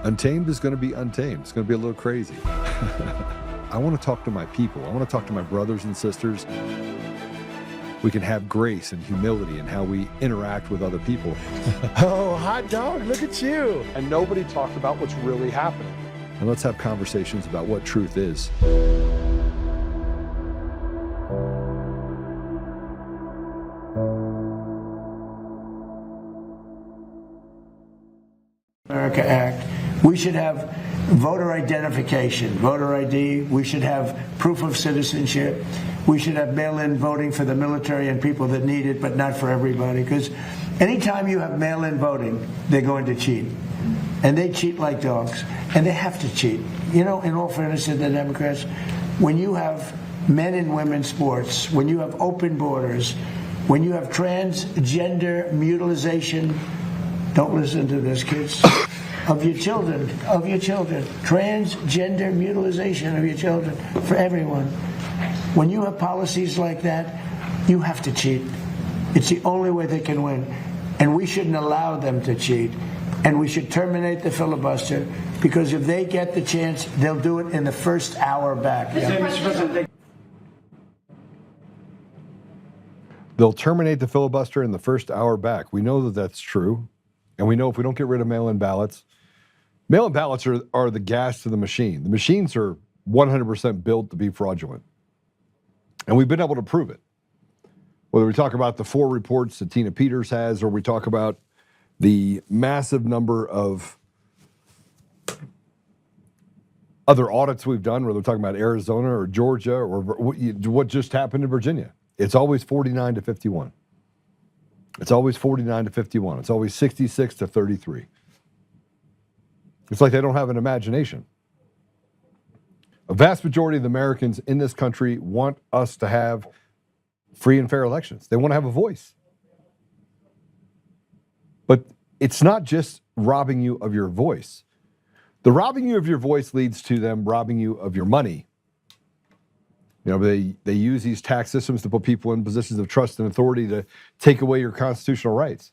Untamed is going to be untamed. It's going to be a little crazy. I want to talk to my people. I want to talk to my brothers and sisters. We can have grace and humility in how we interact with other people. Oh, hot dog, look at you. And nobody talked about what's really happening. And let's have conversations about what truth is. America Act. We should have voter identification, voter ID. We should have proof of citizenship. We should have mail-in voting for the military and people that need it, but not for everybody. Because anytime you have mail-in voting, they're going to cheat. And they cheat like dogs. And they have to cheat. You know, in all fairness to the Democrats, when you have men and women sports, when you have open borders, when you have transgender mutilization, don't listen to this, kids, of your children, transgender mutilization of your children for everyone. When you have policies like that, you have to cheat. It's the only way they can win. And we shouldn't allow them to cheat. And we should terminate the filibuster, because if they get the chance, they'll do it in the first hour back. Yeah. They'll terminate the filibuster in the first hour back. We know that that's true. And we know if we don't get rid of mail-in ballots are the gas to the machine. The machines are 100% built to be fraudulent. And we've been able to prove it. Whether we talk about the 4 reports that Tina Peters has, or we talk about the massive number of other audits we've done, whether we're talking about Arizona or Georgia or what just happened in Virginia. It's always 49 to 51. It's always 49 to 51. It's always 66 to 33. It's like they don't have an imagination. A vast majority of the Americans in this country want us to have free and fair elections. They want to have a voice. But it's not just robbing you of your voice. The robbing you of your voice leads to them robbing you of your money. You know, they use these tax systems to put people in positions of trust and authority to take away your constitutional rights.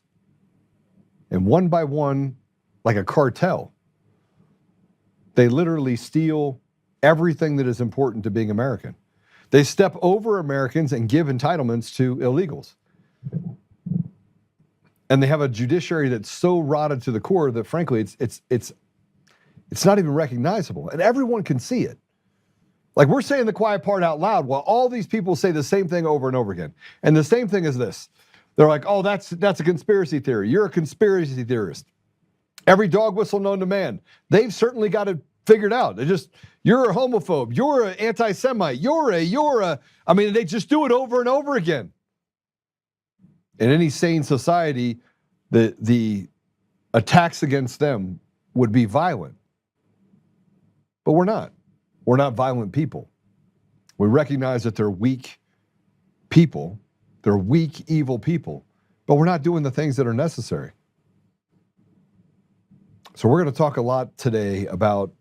And one by one, like a cartel, they literally steal everything that is important to being American. They step over Americans and give entitlements to illegals. And they have a judiciary that's so rotted to the core that, frankly, it's not even recognizable. And everyone can see it. Like, we're saying the quiet part out loud while all these people say the same thing over and over again. And the same thing is this. They're like, oh, that's a conspiracy theory. You're a conspiracy theorist. Every dog whistle known to man. They've certainly got it figured out. You're a homophobe. You're an anti-Semite. I mean, they just do it over and over again. In any sane society, the attacks against them would be violent. But we're not. We're not violent people. We recognize that they're weak people. They're weak, evil people. But we're not doing the things that are necessary. So we're going to talk a lot today about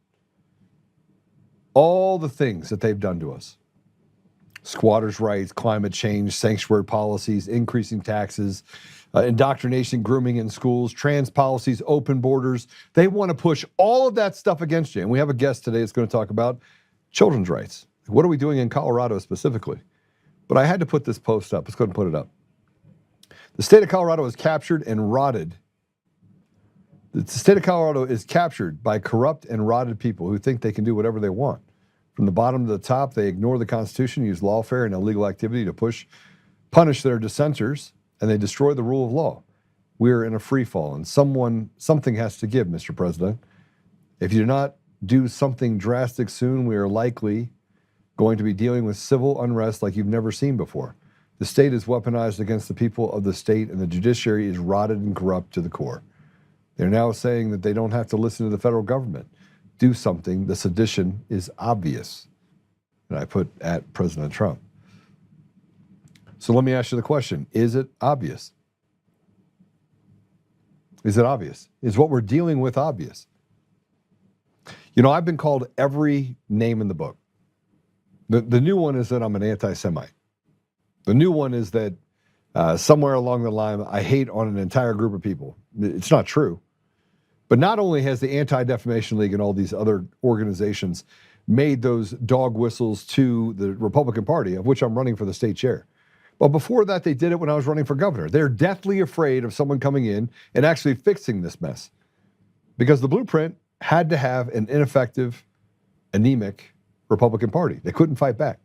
all the things that they've done to us. Squatters' rights, climate change, sanctuary policies, increasing taxes, indoctrination, grooming in schools, trans policies, open borders. They want to push all of that stuff against you. And we have a guest today that's going to talk about children's rights. What are we doing in Colorado specifically? But I had to put this post up. Let's go ahead and put it up. The state of Colorado is captured and rotted. The state of Colorado is captured by corrupt and rotted people who think they can do whatever they want. From the bottom to the top, they ignore the Constitution, use lawfare and illegal activity to punish their dissenters, and they destroy the rule of law. We're in a free fall, and something has to give, Mr. President. If you do not do something drastic soon, we are likely going to be dealing with civil unrest like you've never seen before. The state is weaponized against the people of the state, and the judiciary is rotted and corrupt to the core. They're now saying that they don't have to listen to the federal government. Do something. The sedition is obvious. And I put at President Trump. So let me ask you the question. Is it obvious? Is it obvious? Is what we're dealing with obvious? You know, I've been called every name in the book. The new one is that I'm an anti-Semite. The new one is that somewhere along the line, I hate on an entire group of people. It's not true. But not only has the Anti-Defamation League and all these other organizations made those dog whistles to the Republican Party, of which I'm running for the state chair, but before that, they did it when I was running for governor. They're deathly afraid of someone coming in and actually fixing this mess, because the blueprint had to have an ineffective, anemic Republican Party. They couldn't fight back.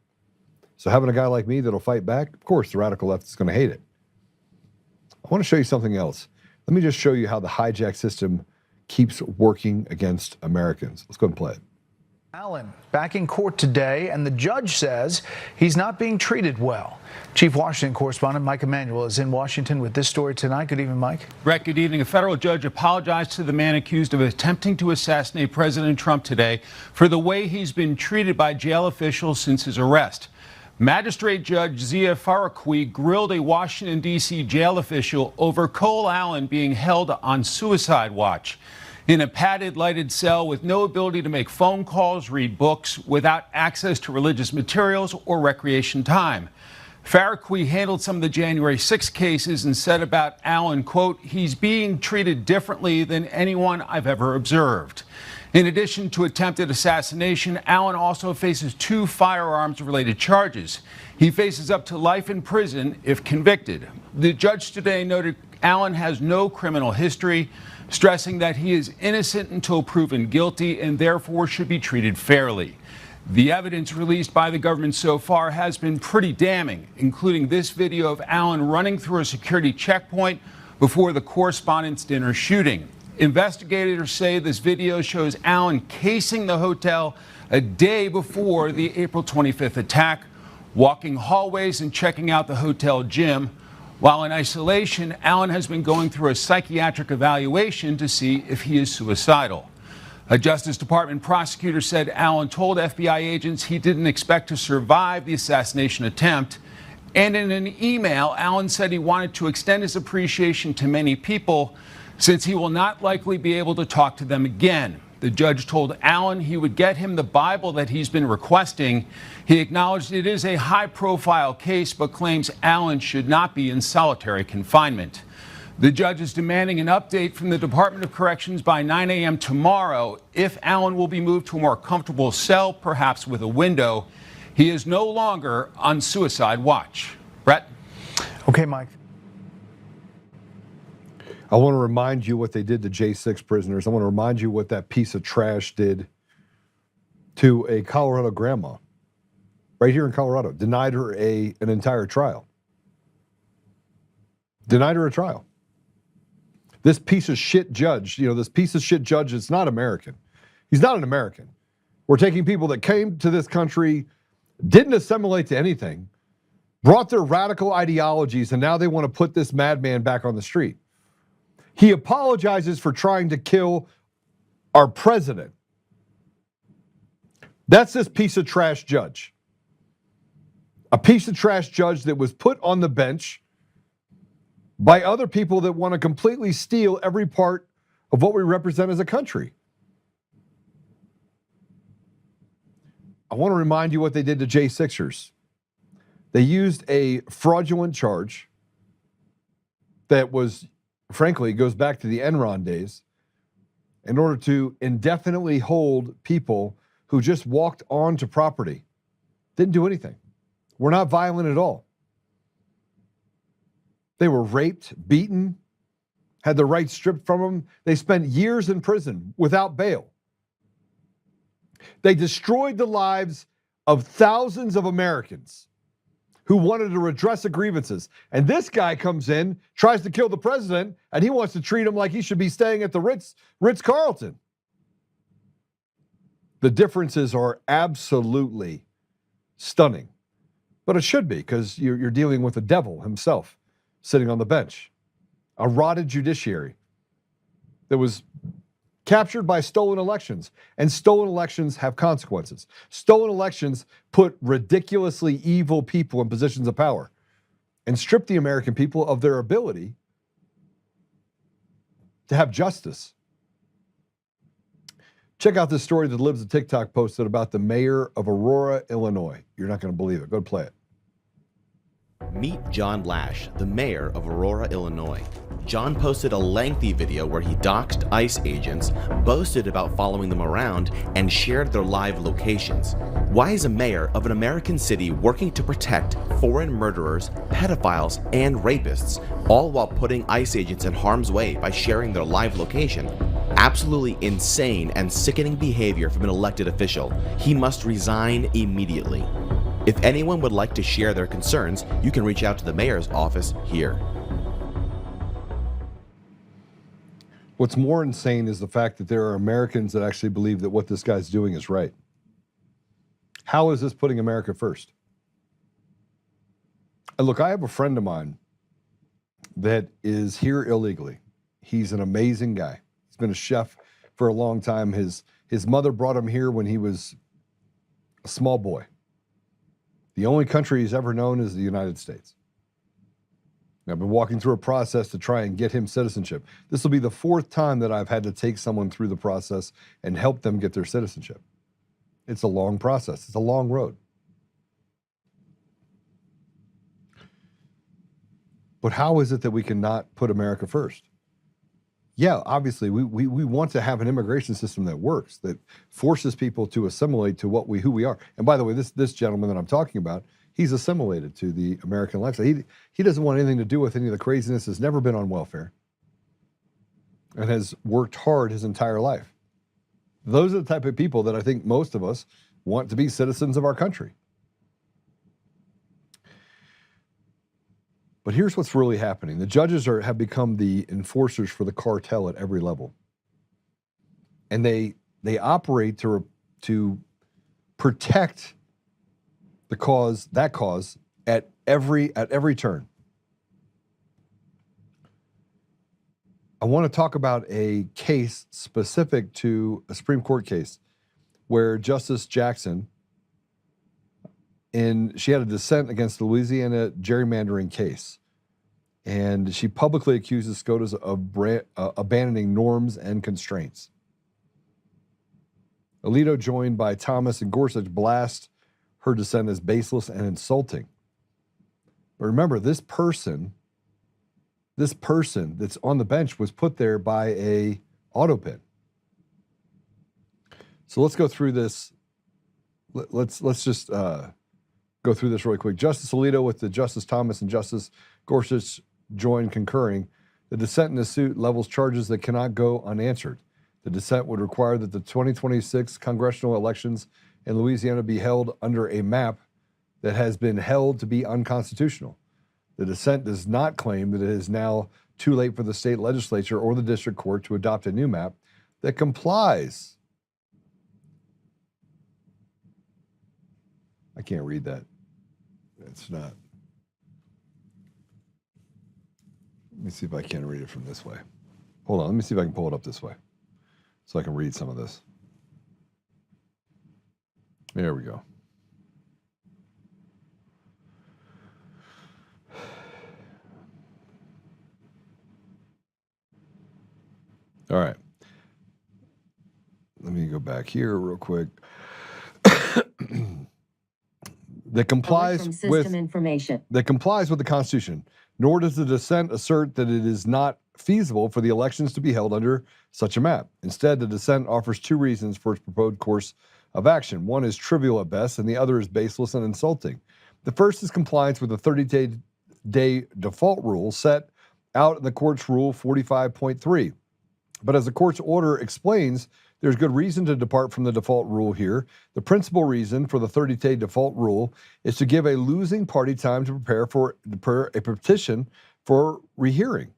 So having a guy like me that'll fight back, of course, the radical left is going to hate it. I want to show you something else. Let me just show you how the hijack system keeps working against Americans. Let's go and play it. Allen back in court today, and the judge says he's not being treated well. Chief Washington correspondent Mike Emanuel is in Washington with this story tonight. Good evening, Mike. Brett, good evening. A federal judge apologized to the man accused of attempting to assassinate President Trump today for the way he's been treated by jail officials since his arrest. Magistrate Judge Zia Faroqui grilled a Washington, D.C. jail official over Cole Allen being held on suicide watch in a padded, lighted cell with no ability to make phone calls, read books, without access to religious materials or recreation time. Faroqui handled some of the January 6 cases and said about Allen, quote, "He's being treated differently than anyone I've ever observed." In addition to attempted assassination, Allen also faces 2 firearms-related charges. He faces up to life in prison if convicted. The judge today noted Allen has no criminal history, stressing that he is innocent until proven guilty and therefore should be treated fairly. The evidence released by the government so far has been pretty damning, including this video of Allen running through a security checkpoint before the Correspondents' Dinner shooting. Investigators say this video shows Allen casing the hotel a day before the April 25th attack, walking hallways and checking out the hotel gym. While in isolation, Allen has been going through a psychiatric evaluation to see if he is suicidal. A Justice Department prosecutor said Allen told FBI agents he didn't expect to survive the assassination attempt. And in an email, Allen said he wanted to extend his appreciation to many people since he will not likely be able to talk to them again. The judge told Allen he would get him the Bible that he's been requesting. He acknowledged it is a high-profile case, but claims Allen should not be in solitary confinement. The judge is demanding an update from the Department of Corrections by 9 a.m. tomorrow if Allen will be moved to a more comfortable cell, perhaps with a window. He is no longer on suicide watch. Brett? Okay, Mike. I want to remind you what they did to J6 prisoners. I want to remind you what that piece of trash did to a Colorado grandma right here in Colorado. Denied her an entire trial. Denied her a trial. This piece of shit judge, this piece of shit judge is not American. He's not an American. We're taking people that came to this country, didn't assimilate to anything, brought their radical ideologies, and now they want to put this madman back on the street. He apologizes for trying to kill our president. That's this piece of trash judge. A piece of trash judge that was put on the bench by other people that want to completely steal every part of what we represent as a country. I want to remind you what they did to J6ers. They used a fraudulent charge that was, frankly, goes back to the Enron days in order to indefinitely hold people who just walked onto property. Didn't do anything. Were not violent at all. They were raped, beaten, had their rights stripped from them. They spent years in prison without bail. They destroyed the lives of thousands of Americans who wanted to redress the grievances. And this guy comes in, tries to kill the president, and he wants to treat him like he should be staying at the Ritz-Carlton. The differences are absolutely stunning. But it should be, because you're dealing with the devil himself sitting on the bench. A rotted judiciary that was captured by stolen elections. And stolen elections have consequences. Stolen elections put ridiculously evil people in positions of power and strip the American people of their ability to have justice. Check out this story that Libs of TikTok posted about the mayor of Aurora, Illinois. You're not going to believe it. Go play it. Meet John Lash, the mayor of Aurora, Illinois. John posted a lengthy video where he doxed ICE agents, boasted about following them around, and shared their live locations. Why is a mayor of an American city working to protect foreign murderers, pedophiles, and rapists, all while putting ICE agents in harm's way by sharing their live location? Absolutely insane and sickening behavior from an elected official. He must resign immediately. If anyone would like to share their concerns, you can reach out to the mayor's office here. What's more insane is the fact that there are Americans that actually believe that what this guy's doing is right. How is this putting America first? And look, I have a friend of mine that is here illegally. He's an amazing guy. He's been a chef for a long time. His mother brought him here when he was a small boy. The only country he's ever known is the United States. I've been walking through a process to try and get him citizenship. This will be the 4th time that I've had to take someone through the process and help them get their citizenship. It's a long process. It's a long road. But how is it that we cannot put America first? Yeah, obviously, we want to have an immigration system that works, that forces people to assimilate to who we are. And by the way, this gentleman that I'm talking about, he's assimilated to the American lifestyle. He doesn't want anything to do with any of the craziness, has never been on welfare, and has worked hard his entire life. Those are the type of people that I think most of us want to be citizens of our country. But here's what's really happening. The judges have become the enforcers for the cartel at every level. And they operate to protect that cause at every turn. I want to talk about a case specific to a Supreme Court case where Justice Jackson, she had a dissent against the Louisiana gerrymandering case. And she publicly accuses SCOTUS of abandoning norms and constraints. Alito, joined by Thomas and Gorsuch, blast her dissent as baseless and insulting. But remember, this person that's on the bench was put there by a auto pin. So let's go through this. Let's just go through this really quick. Justice Alito with the Justice Thomas and Justice Gorsuch joined concurring. The dissent in the suit levels charges that cannot go unanswered. The dissent would require that the 2026 congressional elections in Louisiana be held under a map that has been held to be unconstitutional. The dissent does not claim that it is now too late for the state legislature or the district court to adopt a new map that complies. I can't read that. It's not. Let me see if I can read it from this way. Hold on, let me see if I can pull it up this way so I can read some of this. There we go. All right. Let me go back here real quick. That complies with the Constitution, nor does the dissent assert that it is not feasible for the elections to be held under such a map. Instead, the dissent offers 2 reasons for its proposed course of action. One is trivial at best, and the other is baseless and insulting. The first is compliance with the 30-day default rule set out in the court's Rule 45.3. But as the court's order explains, there's good reason to depart from the default rule here. The principal reason for the 30-day default rule is to give a losing party time to prepare a petition for rehearing.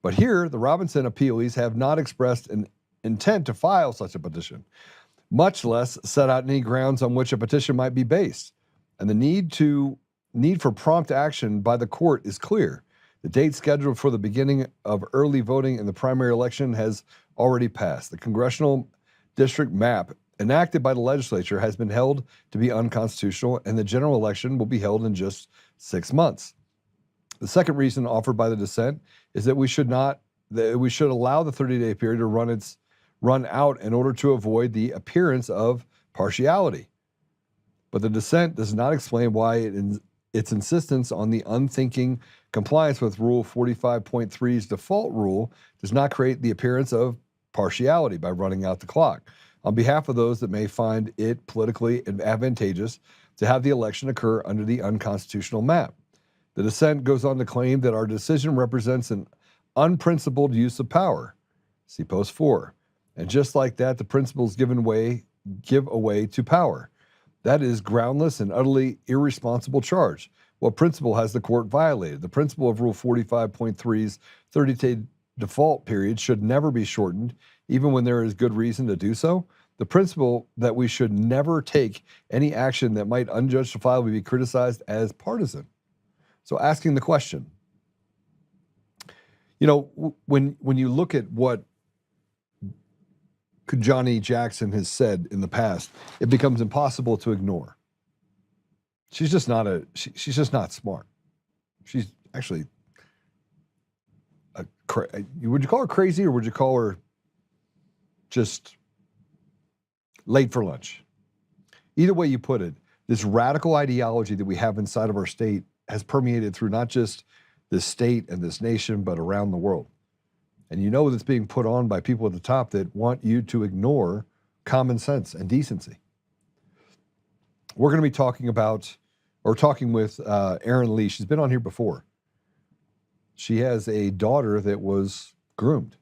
But here, the Robinson appealees have not expressed an intent to file such a petition, much less set out any grounds on which a petition might be based. And the need for prompt action by the court is clear. The date scheduled for the beginning of early voting in the primary election has already passed. The congressional district map enacted by the legislature has been held to be unconstitutional, and the general election will be held in just 6 months. The second reason offered by the dissent is that we should allow the 30-day period to run out in order to avoid the appearance of partiality. But the dissent does not explain why its insistence on the unthinking compliance with Rule 45.3's default rule does not create the appearance of partiality by running out the clock. On behalf of those that may find it politically advantageous to have the election occur under the unconstitutional map. The dissent goes on to claim that our decision represents an unprincipled use of power. See post 4. And just like that, the principles give away to power. That is groundless and utterly irresponsible charge. What principle has the court violated? The principle of Rule 45.3's 30-day default period should never be shortened, even when there is good reason to do so. The principle that we should never take any action that might unjustifiably be criticized as partisan. So asking the question, you know, when you look at what Johnny Jackson has said in the past, it becomes impossible to ignore. She's just not she's just not smart. She's actually would you call her crazy, or would you call her just late for lunch? Either way you put it, this radical ideology that we have inside of our state has permeated through not just this state and this nation, but around the world. And you know that's being put on by people at the top that want you to ignore common sense and decency. We're going to be talking with Erin Lee. She's been on here before. She has a daughter that was groomed.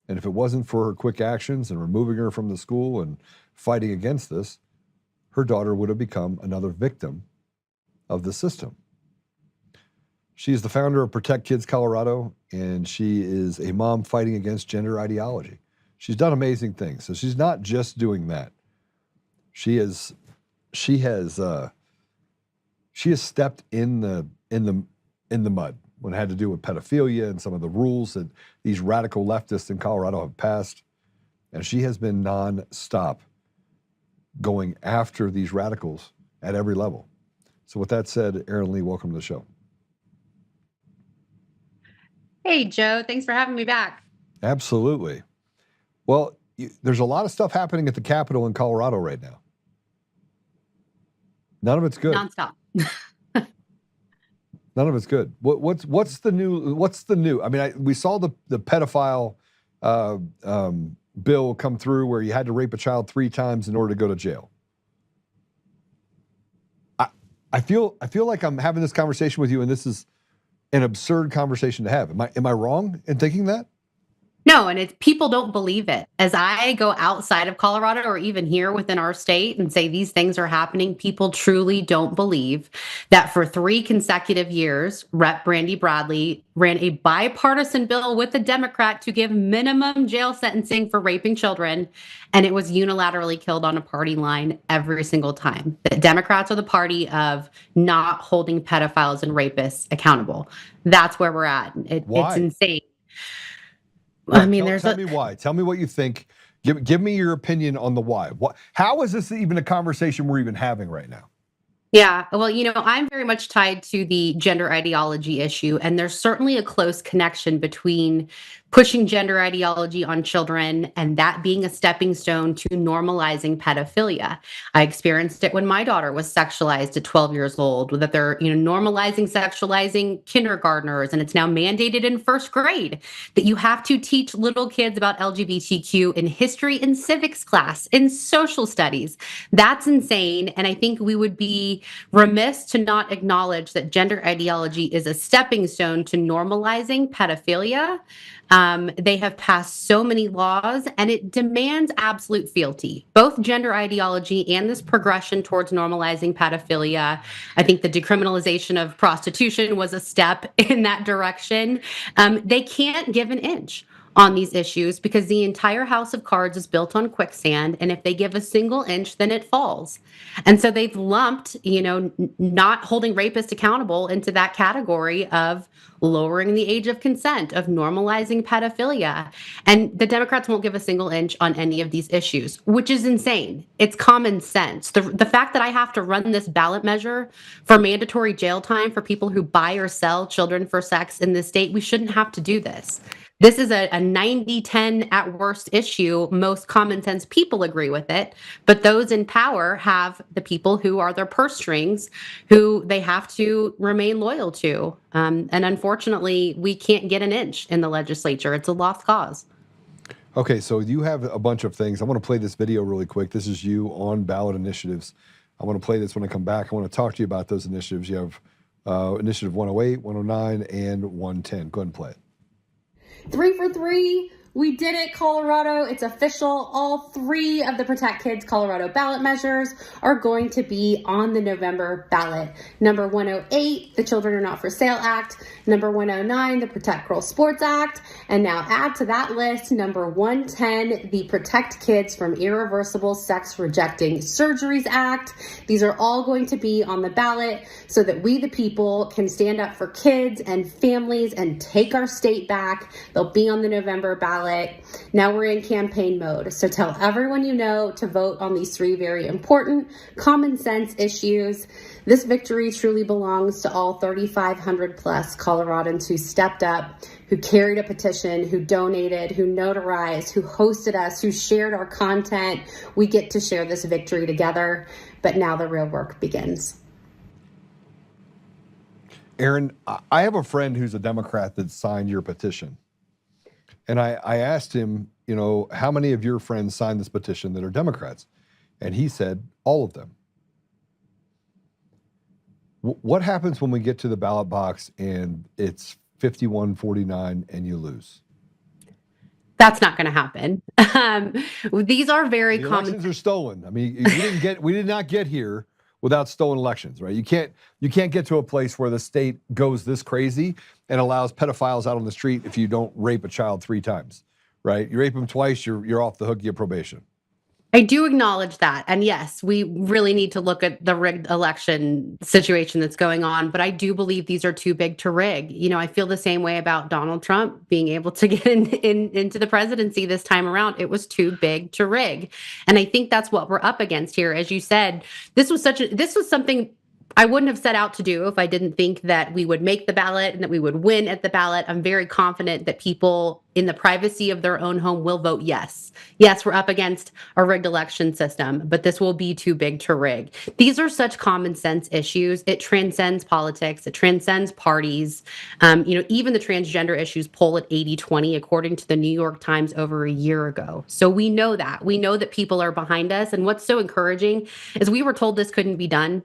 And if it wasn't for her quick actions and removing her from the school and fighting against this, her daughter would have become another victim of the system. She is the founder of Protect Kids Colorado, and she is a mom fighting against gender ideology. She's done amazing things. So she's not just doing that. She has stepped in the mud when it had to do with pedophilia and some of the rules that these radical leftists in Colorado have passed. And she has been nonstop going after these radicals at every level. So with that said, Erin Lee, welcome to the show. Hey, Joe. Thanks for having me back. Absolutely. Well, there's a lot of stuff happening at the Capitol in Colorado right now. None of it's good. Nonstop. None of it's good. What's the new? I mean, we saw the pedophile bill come through where you had to rape a child 3 times in order to go to jail. I feel like I'm having this conversation with you, and this is an absurd conversation to have. Am I wrong in thinking that? No, and people don't believe it. As I go outside of Colorado or even here within our state and say these things are happening, people truly don't believe that for 3 consecutive years, Rep. Brandy Bradley ran a bipartisan bill with a Democrat to give minimum jail sentencing for raping children, and it was unilaterally killed on a party line every single time. The Democrats are the party of not holding pedophiles and rapists accountable. That's where we're at. It's insane. I mean, tell me why. Tell me what you think. Give me your opinion on the why. How is this even a conversation we're even having right now? Yeah, well, I'm very much tied to the gender ideology issue, and there's certainly a close connection between pushing gender ideology on children and that being a stepping stone to normalizing pedophilia. I experienced it when my daughter was sexualized at 12 years old, that they're, normalizing sexualizing kindergartners, and it's now mandated in 1st grade that you have to teach little kids about LGBTQ in history and civics class, in social studies. That's insane, and I think we would be remiss to not acknowledge that gender ideology is a stepping stone to normalizing pedophilia. They have passed so many laws, and it demands absolute fealty. Both gender ideology and this progression towards normalizing pedophilia. I think the decriminalization of prostitution was a step in that direction. They can't give an inch on these issues because the entire house of cards is built on quicksand, and if they give a single inch, then it falls. And so they've lumped, not holding rapists accountable into that category of lowering the age of consent, of normalizing pedophilia. And the Democrats won't give a single inch on any of these issues, which is insane. It's common sense. The fact that I have to run this ballot measure for mandatory jail time for people who buy or sell children for sex in this state, we shouldn't have to do this. This is a 90-10 at worst issue. Most common sense people agree with it, but those in power have the people who are their purse strings, who they have to remain loyal to. And unfortunately, we can't get an inch in the legislature. It's a lost cause. Okay, so you have a bunch of things. I want to play this video really quick. This is you on ballot initiatives. I want to play this when I come back. I want to talk to you about those initiatives. You have Initiative 108, 109, and 110. Go ahead and play it. 3 for 3. We did it, Colorado. It's official. All 3 of the Protect Kids Colorado ballot measures are going to be on the November ballot. Number 108, the Children Are Not for Sale Act. Number 109, the Protect Girls Sports Act. And now add to that list number 110, the Protect Kids from Irreversible Sex Rejecting Surgeries Act. These are all going to be on the ballot so that we, the people, can stand up for kids and families and take our state back. They'll be on the November ballot. Now we're in campaign mode. So tell everyone you know to vote on these 3 very important common sense issues. This victory truly belongs to all 3,500 plus Coloradans who stepped up, who carried a petition, who donated, who notarized, who hosted us, who shared our content. We get to share this victory together, but now the real work begins. Erin, I have a friend who's a Democrat that signed your petition. And I asked him, you know, how many of your friends signed this petition that are Democrats? And he said, all of them. What happens when we get to the ballot box and it's 51-49 and you lose? That's not going to happen. These are very common. Elections are stolen. I mean, we did not get here without stolen elections, right? You can't get to a place where the state goes this crazy and allows pedophiles out on the street if you don't rape a child 3 times, right? You rape them twice, you're off the hook, you get probation. I do acknowledge that. And yes, we really need to look at the rigged election situation that's going on. But I do believe these are too big to rig. You know, I feel the same way about Donald Trump being able to get into the presidency this time around. It was too big to rig. And I think that's what we're up against here. As you said, this was something I wouldn't have set out to do if I didn't think that we would make the ballot and that we would win at the ballot. I'm very confident that people in the privacy of their own home will vote yes. Yes, we're up against a rigged election system, but this will be too big to rig. These are such common sense issues. It transcends politics. It transcends parties. Even the transgender issues poll at 80-20, according to the New York Times over a year ago. So we know that. We know that people are behind us. And what's so encouraging is we were told this couldn't be done.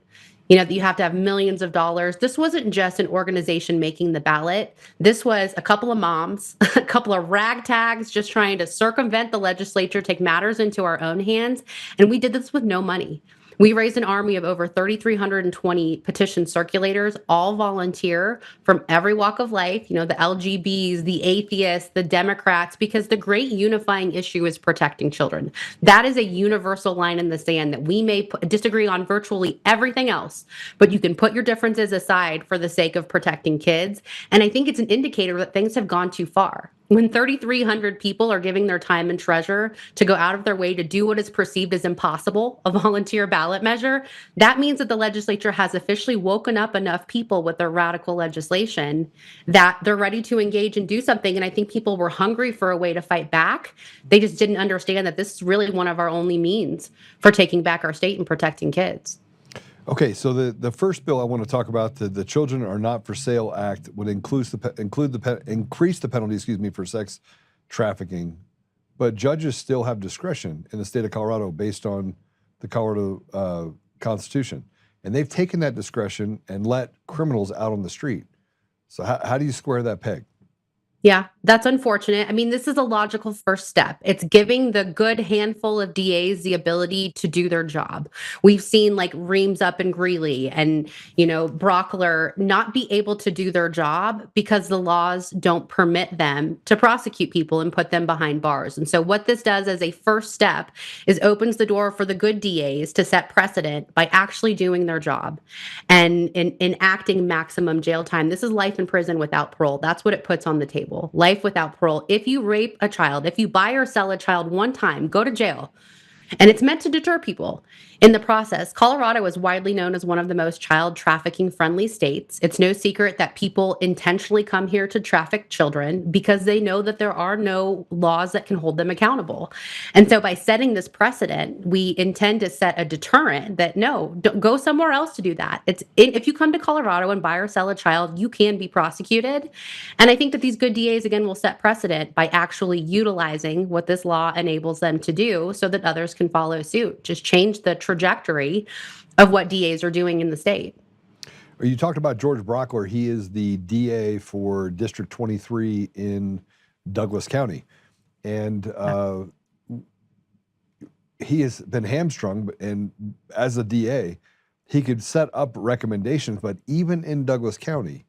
You know, that you have to have millions of dollars. This wasn't just an organization making the ballot. This was a couple of moms, a couple of ragtags just trying to circumvent the legislature, take matters into our own hands. And we did this with no money. We raised an army of over 3,320 petition circulators, all volunteer from every walk of life, you know, the LGBs, the atheists, the Democrats, because the great unifying issue is protecting children. That is a universal line in the sand that we may disagree on virtually everything else, but you can put your differences aside for the sake of protecting kids. And I think it's an indicator that things have gone too far. When 3,300 people are giving their time and treasure to go out of their way to do what is perceived as impossible, a volunteer ballot measure, that means that the legislature has officially woken up enough people with their radical legislation that they're ready to engage and do something. And I think people were hungry for a way to fight back. They just didn't understand that this is really one of our only means for taking back our state and protecting kids. Okay, so the first bill I want to talk about, the Children Are Not for Sale Act, would increase the penalty, for sex trafficking, but judges still have discretion in the state of Colorado based on the Colorado Constitution, and they've taken that discretion and let criminals out on the street. So how do you square that peg? Yeah, that's unfortunate. I mean, this is a logical first step. It's giving the good handful of DAs the ability to do their job. We've seen like Reams up and Greeley and, Brockler not be able to do their job because the laws don't permit them to prosecute people and put them behind bars. And so what this does as a first step is opens the door for the good DAs to set precedent by actually doing their job and enacting maximum jail time. This is life in prison without parole. That's what it puts on the table. Life without parole. If you rape a child, if you buy or sell a child one time, go to jail. And it's meant to deter people. In the process, Colorado is widely known as one of the most child trafficking friendly states. It's no secret that people intentionally come here to traffic children because they know that there are no laws that can hold them accountable. And so by setting this precedent, we intend to set a deterrent that no, don't go somewhere else to do that. If you come to Colorado and buy or sell a child, you can be prosecuted. And I think that these good DAs, again, will set precedent by actually utilizing what this law enables them to do so that others can follow suit. Just change the trajectory of what DAs are doing in the state. You talked about George Brockler. He is the DA for District 23 in Douglas County. And he has been hamstrung. And as a DA, he could set up recommendations. But even in Douglas County,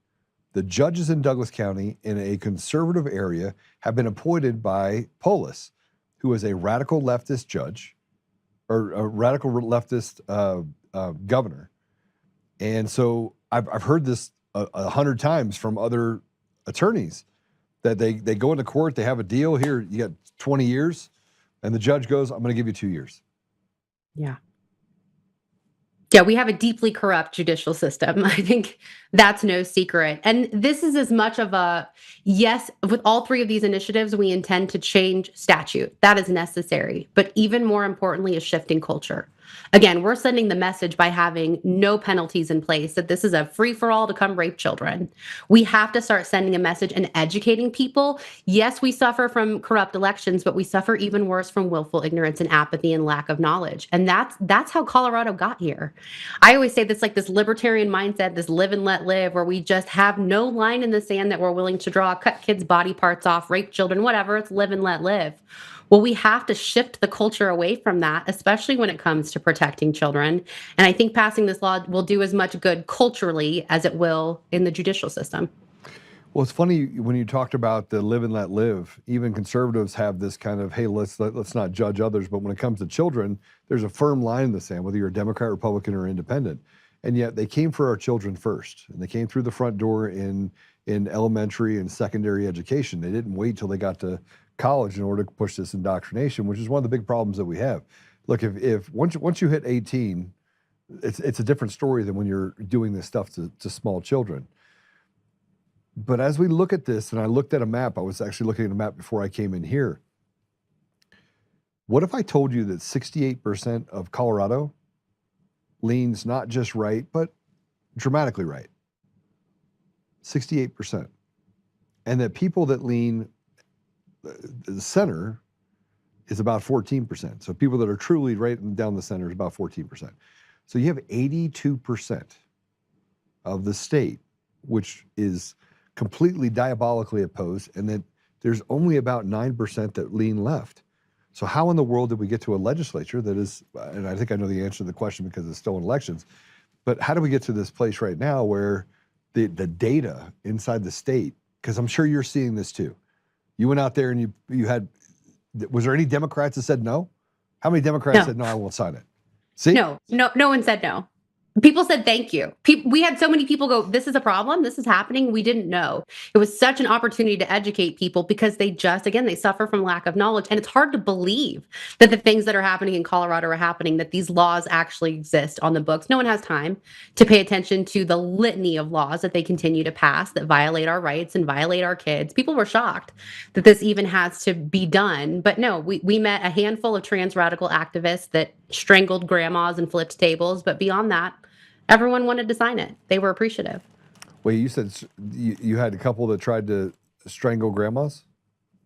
the judges in Douglas County in a conservative area have been appointed by Polis, who is a radical leftist judge or a radical leftist governor. And so I've heard this 100 times from other attorneys that they go into court, they have a deal here, you got 20 years, and the judge goes, I'm going to give you 2 years. Yeah. Yeah, we have a deeply corrupt judicial system. I think that's no secret. And this is as much of a yes, with all three of these initiatives, we intend to change statute. That is necessary. But even more importantly, is shifting culture. Again, we're sending the message by having no penalties in place that this is a free for all to come rape children. We have to start sending a message and educating people. Yes, we suffer from corrupt elections, but we suffer even worse from willful ignorance and apathy and lack of knowledge. And that's how Colorado got here. I always say this like this libertarian mindset, this live and let live, where we just have no line in the sand that we're willing to draw, cut kids' body parts off, rape children, whatever. It's live and let live. Well, we have to shift the culture away from that, especially when it comes to protecting children. And I think passing this law will do as much good culturally as it will in the judicial system. Well, it's funny when you talked about the live and let live, even conservatives have this kind of, hey, let's not judge others. But when it comes to children, there's a firm line in the sand, whether you're a Democrat, Republican, or independent. And yet they came for our children first. And they came through the front door in elementary and secondary education. They didn't wait till they got to college in order to push this indoctrination, which is one of the big problems that we have. Look, if once you hit 18, it's a different story than when you're doing this stuff to small children. But as we look at this, and I looked at a map, I was actually looking at a map before I came in here. What if I told you that 68% of Colorado leans not just right, but dramatically right? 68%. And that people that lean the center is about 14%. So people that are truly right down the center is about 14%. So you have 82% of the state, which is completely diabolically opposed, and that there's only about 9% that lean left. So how in the world did we get to a legislature that is, and I think I know the answer to the question because it's still in elections, but how do we get to this place right now where the data inside the state, because I'm sure you're seeing this too. You went out there and you had, was there any Democrats that said no? How many Democrats said no, I won't sign it? See? No one said no. People said thank you. We had so many people go, this is a problem. This is happening. We didn't know. It was such an opportunity to educate people because they suffer from lack of knowledge. And it's hard to believe that the things that are happening in Colorado are happening, that these laws actually exist on the books. No one has time to pay attention to the litany of laws that they continue to pass that violate our rights and violate our kids. People were shocked that this even has to be done. But no, we met a handful of trans radical activists that strangled grandmas and flipped tables. But beyond that, everyone wanted to sign it. They were appreciative. Wait, you said you had a couple that tried to strangle grandmas?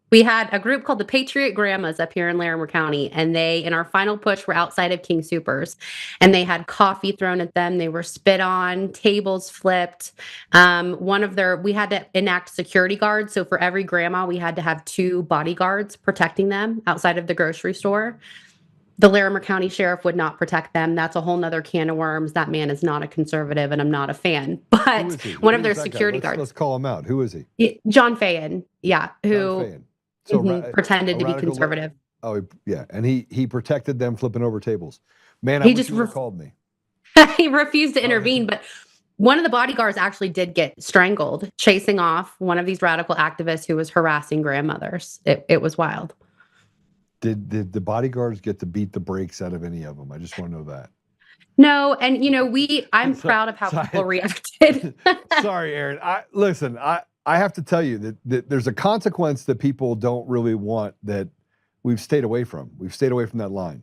We had a group called the Patriot Grandmas up here in Larimer County, and they, in our final push, were outside of King Soopers, and they had coffee thrown at them. They were spit on, tables flipped. We had to enact security guards. So for every grandma, we had to have 2 bodyguards protecting them outside of the grocery store. The Larimer County Sheriff would not protect them. That's a whole nother can of worms. That man is not a conservative, and I'm not a fan. But one of their security guards. Let's call him out. Who is he? John Fayen, yeah, John who Fayen. So pretended to be conservative. Yeah, and he protected them flipping over tables. Man, He I wish just you would've called me. He refused to intervene, but one of the bodyguards actually did get strangled, chasing off one of these radical activists who was harassing grandmothers. It was wild. Did the bodyguards get to beat the brakes out of any of them? I just want to know that. No, and I'm proud of how people reacted. Sorry, Erin. I have to tell you that there's a consequence that people don't really want that we've stayed away from. We've stayed away from that line.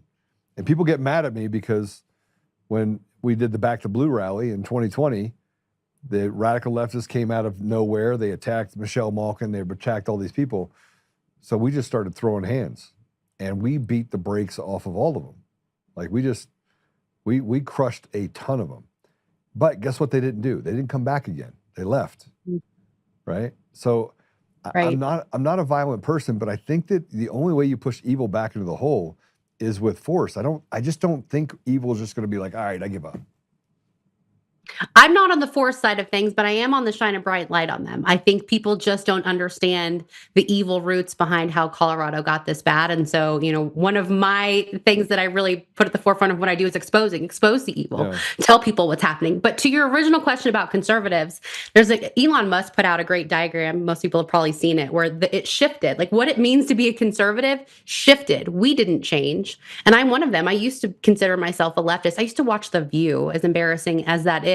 And people get mad at me because when we did the Back to Blue rally in 2020, the radical leftists came out of nowhere. They attacked Michelle Malkin. They attacked all these people. So we just started throwing hands. And we beat the brakes off of all of them. Like we crushed a ton of them. But guess what they didn't do? They didn't come back again. They left. Right? So Right. I'm not a violent person, but I think that the only way you push evil back into the hole is with force. I just don't think evil is just going to be like, all right, I give up. I'm not on the force side of things, but I am on the shine a bright light on them. I think people just don't understand the evil roots behind how Colorado got this bad. And so, one of my things that I really put at the forefront of what I do is expose the evil, tell people what's happening. But to your original question about conservatives, Elon Musk put out a great diagram. Most people have probably seen it, where it shifted. Like what it means to be a conservative shifted. We didn't change. And I'm one of them. I used to consider myself a leftist. I used to watch The View, as embarrassing as that is.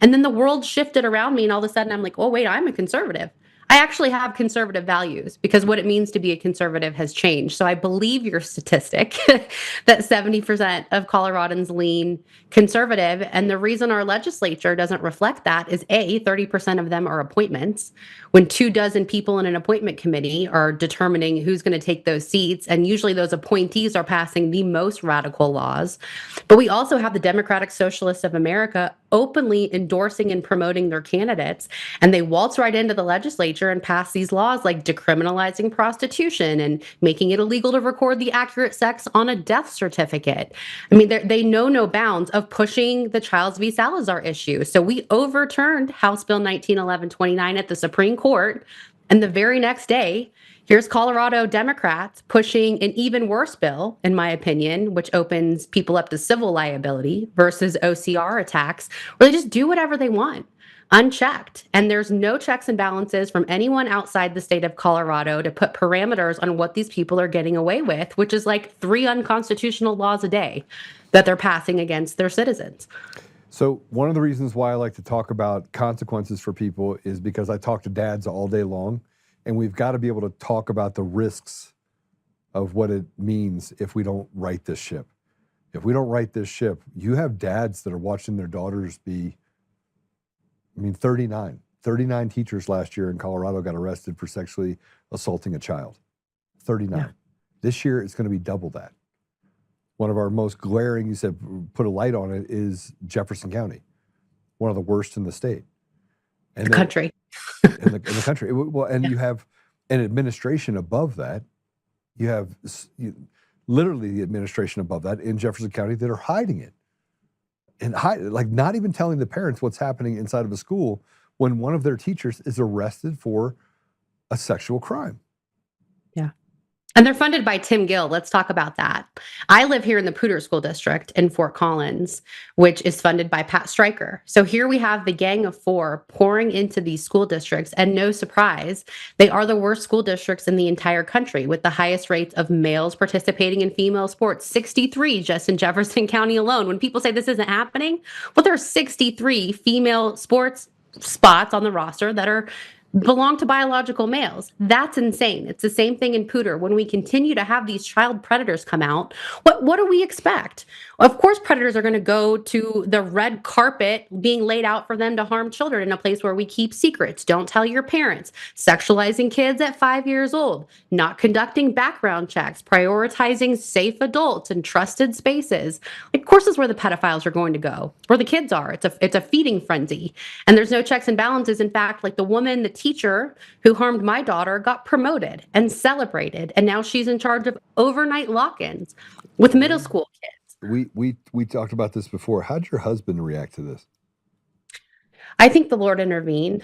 And then the world shifted around me, and all of a sudden I'm like, oh, wait, I'm a conservative. I actually have conservative values because what it means to be a conservative has changed. So I believe your statistic that 70% of Coloradans lean conservative. And the reason our legislature doesn't reflect that is 30% of them are appointments. When 24 people in an appointment committee are determining who's going to take those seats, and usually those appointees are passing the most radical laws. But we also have the Democratic Socialists of America openly endorsing and promoting their candidates, and they waltz right into the legislature and pass these laws like decriminalizing prostitution and making it illegal to record the accurate sex on a death certificate. I mean, they know no bounds of pushing the Childs v. Salazar issue. So we overturned House Bill 1911-29 at the Supreme Court, and the very next day, here's Colorado Democrats pushing an even worse bill, in my opinion, which opens people up to civil liability versus OCR attacks, where they just do whatever they want, unchecked. And there's no checks and balances from anyone outside the state of Colorado to put parameters on what these people are getting away with, which is like 3 unconstitutional laws a day that they're passing against their citizens. So one of the reasons why I like to talk about consequences for people is because I talk to dads all day long. And we've got to be able to talk about the risks of what it means if we don't right this ship. If we don't right this ship, you have dads that are watching their daughters be, 39 teachers last year in Colorado got arrested for sexually assaulting a child. 39. Yeah. This year, it's going to be double that. One of our most glaring, you said, put a light on it, is Jefferson County, one of the worst in the state. And the country. in the country. Well, and you have an administration above that. You have literally the administration above that in Jefferson County that are hiding it. And not even telling the parents what's happening inside of a school when one of their teachers is arrested for a sexual crime. Yeah. And they're funded by Tim Gill. Let's talk about that. I live here in the Poudre School District in Fort Collins, which is funded by Pat Stryker. So here we have the Gang of Four pouring into these school districts. And no surprise, they are the worst school districts in the entire country, with the highest rates of males participating in female sports, 63 just in Jefferson County alone. When people say this isn't happening, well, there are 63 female sports spots on the roster that are belong to biological males. That's insane. It's the same thing in Pooter. When we continue to have these child predators come out, what do we expect? Of course, predators are going to go to the red carpet being laid out for them to harm children in a place where we keep secrets, don't tell your parents, sexualizing kids at 5 years old, not conducting background checks, prioritizing safe adults and trusted spaces. Of course, is where the pedophiles are going to go, where the kids are. It's a feeding frenzy. And there's no checks and balances. In fact, like the teacher who harmed my daughter got promoted and celebrated. And now she's in charge of overnight lock-ins with middle school kids. We talked about this before. How'd your husband react to this? I think the Lord intervened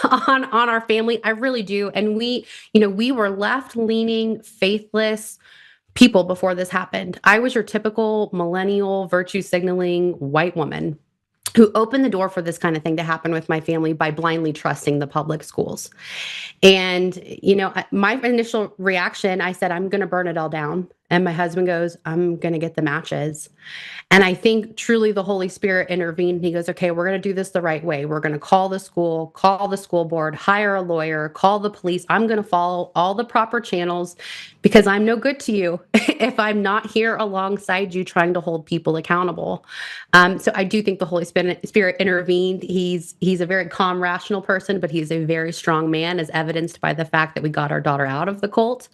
on our family. I really do. And we were left-leaning, faithless people before this happened. I was your typical millennial, virtue signaling white woman who opened the door for this kind of thing to happen with my family by blindly trusting the public schools. And, my initial reaction, I said, I'm going to burn it all down. And my husband goes, I'm going to get the matches. And I think truly the Holy Spirit intervened. He goes, okay, we're going to do this the right way. We're going to call the school board, hire a lawyer, call the police. I'm going to follow all the proper channels because I'm no good to you if I'm not here alongside you trying to hold people accountable. So I do think the Holy Spirit intervened. He's a very calm, rational person, but he's a very strong man, as evidenced by the fact that we got our daughter out of the cult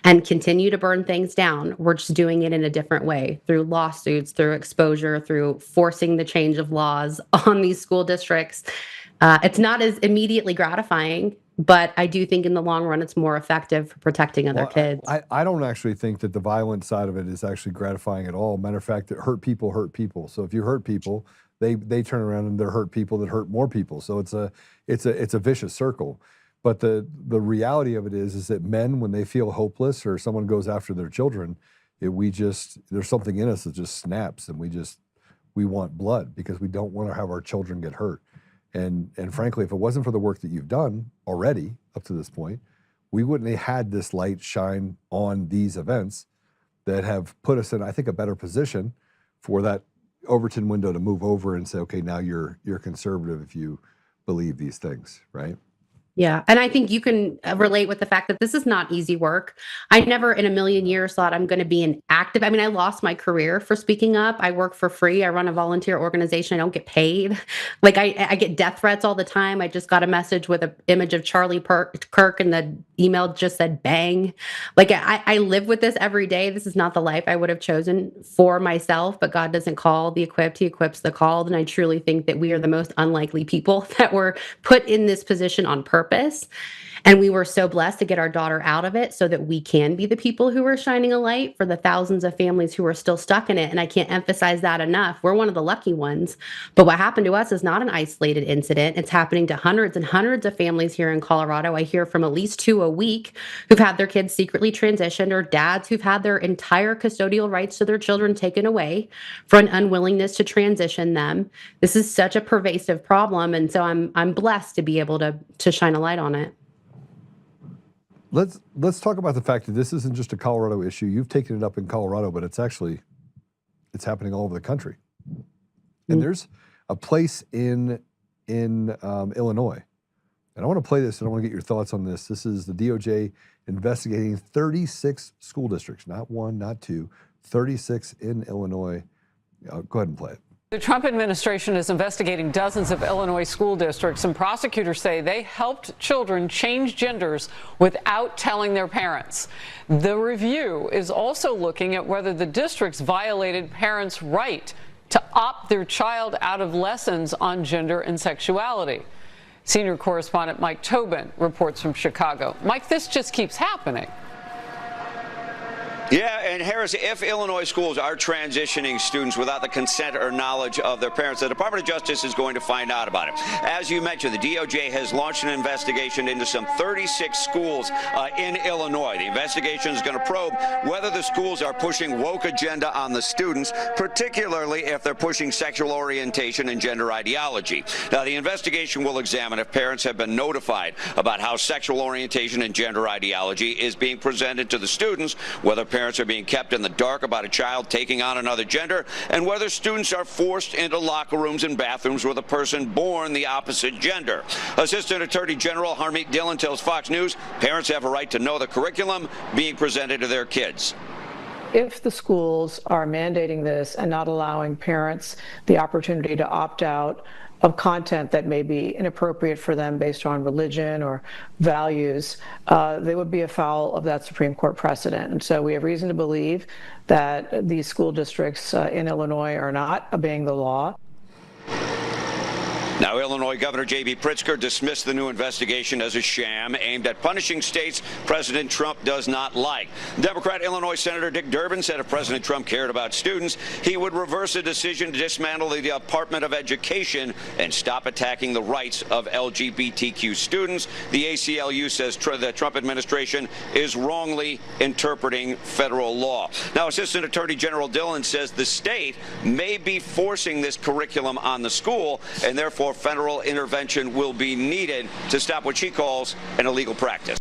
and continue to burn things down. We're just doing it in a different way, through lawsuits, through exposure, through forcing the change of laws on these school districts. It's not as immediately gratifying, but I do think in the long run, it's more effective for protecting other kids. I don't actually think that the violent side of it is actually gratifying at all. Matter of fact, that hurt people. So if you hurt people, they turn around and they're hurt people that hurt more people. So it's a vicious circle. But the reality of it is that men, when they feel hopeless or someone goes after their children, there's something in us that just snaps, and we want blood because we don't want to have our children get hurt. And frankly, if it wasn't for the work that you've done already up to this point, we wouldn't have had this light shine on these events that have put us in, I think, a better position for that Overton window to move over and say, okay, now you're conservative if you believe these things, right? Yeah. And I think you can relate with the fact that this is not easy work. I never in a million years thought I'm going to be an active. I mean, I lost my career for speaking up. I work for free. I run a volunteer organization. I don't get paid. Like I get death threats all the time. I just got a message with an image of Charlie Kirk and the email just said bang. Like I live with this every day. This is not the life I would have chosen for myself, but God doesn't call the equipped. He equips the called. And I truly think that we are the most unlikely people that were put in this position on purpose. And we were so blessed to get our daughter out of it so that we can be the people who are shining a light for the thousands of families who are still stuck in it. And I can't emphasize that enough. We're one of the lucky ones. But what happened to us is not an isolated incident. It's happening to hundreds and hundreds of families here in Colorado. I hear from at least 2 a week who've had their kids secretly transitioned, or dads who've had their entire custodial rights to their children taken away for an unwillingness to transition them. This is such a pervasive problem. And so I'm blessed to be able to shine a light on it. Let's talk about the fact that this isn't just a Colorado issue. You've taken it up in Colorado, but it's happening all over the country. And there's a place in Illinois, and I want to play this, and I want to get your thoughts on this. This is the DOJ investigating 36 school districts, not one, not two, 36 in Illinois. Go ahead and play it. The Trump administration is investigating dozens of Illinois school districts, and prosecutors say they helped children change genders without telling their parents. The review is also looking at whether the districts violated parents' right to opt their child out of lessons on gender and sexuality. Senior correspondent Mike Tobin reports from Chicago. Mike, this just keeps happening. Yeah, and Harris, if Illinois schools are transitioning students without the consent or knowledge of their parents, the Department of Justice is going to find out about it. As you mentioned, the DOJ has launched an investigation into some 36 schools in Illinois. The investigation is going to probe whether the schools are pushing woke agenda on the students, particularly if they're pushing sexual orientation and gender ideology. Now, the investigation will examine if parents have been notified about how sexual orientation and gender ideology is being presented to the students, whether parents parents are being kept in the dark about a child taking on another gender, and whether students are forced into locker rooms and bathrooms with a person born the opposite gender. Assistant Attorney General Harmeet Dillon tells Fox News parents have a right to know the curriculum being presented to their kids. If the schools are mandating this and not allowing parents the opportunity to opt out of content that may be inappropriate for them based on religion or values, they would be afoul of that Supreme Court precedent. And so we have reason to believe that these school districts in Illinois are not obeying the law. Now, Illinois Governor J.B. Pritzker dismissed the new investigation as a sham aimed at punishing states President Trump does not like. Democrat Illinois Senator Dick Durbin said if President Trump cared about students, he would reverse a decision to dismantle the Department of Education and stop attacking the rights of LGBTQ students. The ACLU says the Trump administration is wrongly interpreting federal law. Now, Assistant Attorney General Dillon says the state may be forcing this curriculum on the school, and therefore federal intervention will be needed to stop what she calls an illegal practice.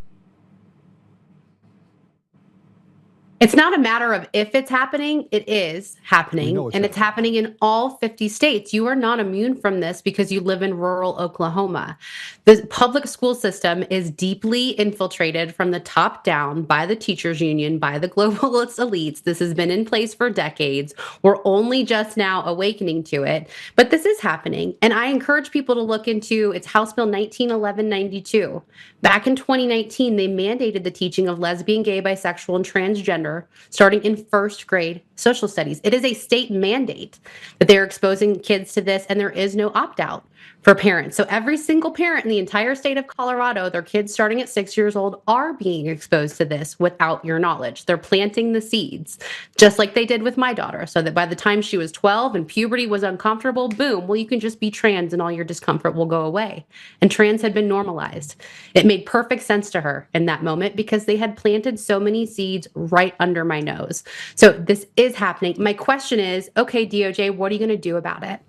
It's not a matter of if it's happening, it is happening, and it's happening in all 50 states. You are not immune from this because you live in rural Oklahoma. The public school system is deeply infiltrated from the top down by the teachers union, by the globalist elites. This has been in place for decades. We're only just now awakening to it, but this is happening. And I encourage people to look into, it's House Bill 191192. Back in 2019, they mandated the teaching of lesbian, gay, bisexual, and transgender starting in first grade social studies. It is a state mandate that they're exposing kids to this, and there is no opt-out for parents. So every single parent in the entire state of Colorado, their kids starting at 6 years old are being exposed to this without your knowledge. They're planting the seeds, just like they did with my daughter, so that by the time she was 12 and puberty was uncomfortable, boom, well, you can just be trans and all your discomfort will go away. And trans had been normalized. It made perfect sense to her in that moment because they had planted so many seeds right under my nose. So this is happening. My question is, okay, DOJ, what are you going to do about it?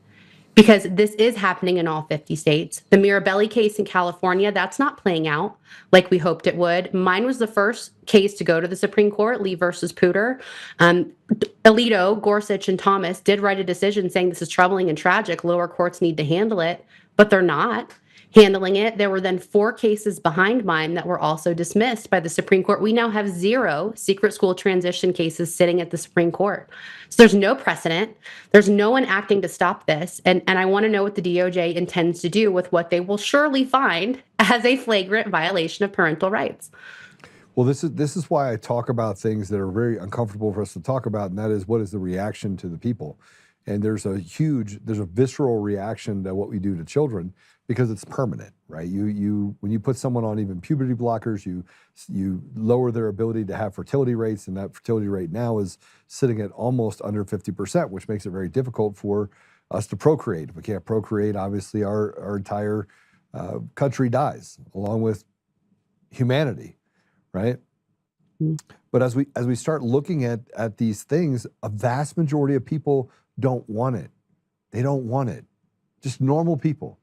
Because this is happening in all 50 states. The Mirabelli case in California, that's not playing out like we hoped it would. Mine was the first case to go to the Supreme Court, Lee versus Pooter. Alito, Gorsuch, and Thomas did write a decision saying this is troubling and tragic. Lower courts need to handle it, but they're not handling it. There were then 4 cases behind mine that were also dismissed by the Supreme Court. We now have 0 secret school transition cases sitting at the Supreme Court. So there's no precedent. There's no one acting to stop this. And I want to know what the DOJ intends to do with what they will surely find as a flagrant violation of parental rights. Well, this is why I talk about things that are very uncomfortable for us to talk about, and that is what is the reaction to the people. And there's a visceral reaction to what we do to children because it's permanent, right? When you put someone on even puberty blockers, you lower their ability to have fertility rates, and that fertility rate now is sitting at almost under 50%, which makes it very difficult for us to procreate. If we can't procreate, obviously our entire country dies, along with humanity, right? Mm-hmm. But as we start looking at these things, a vast majority of people don't want it. They don't want it. Just normal people,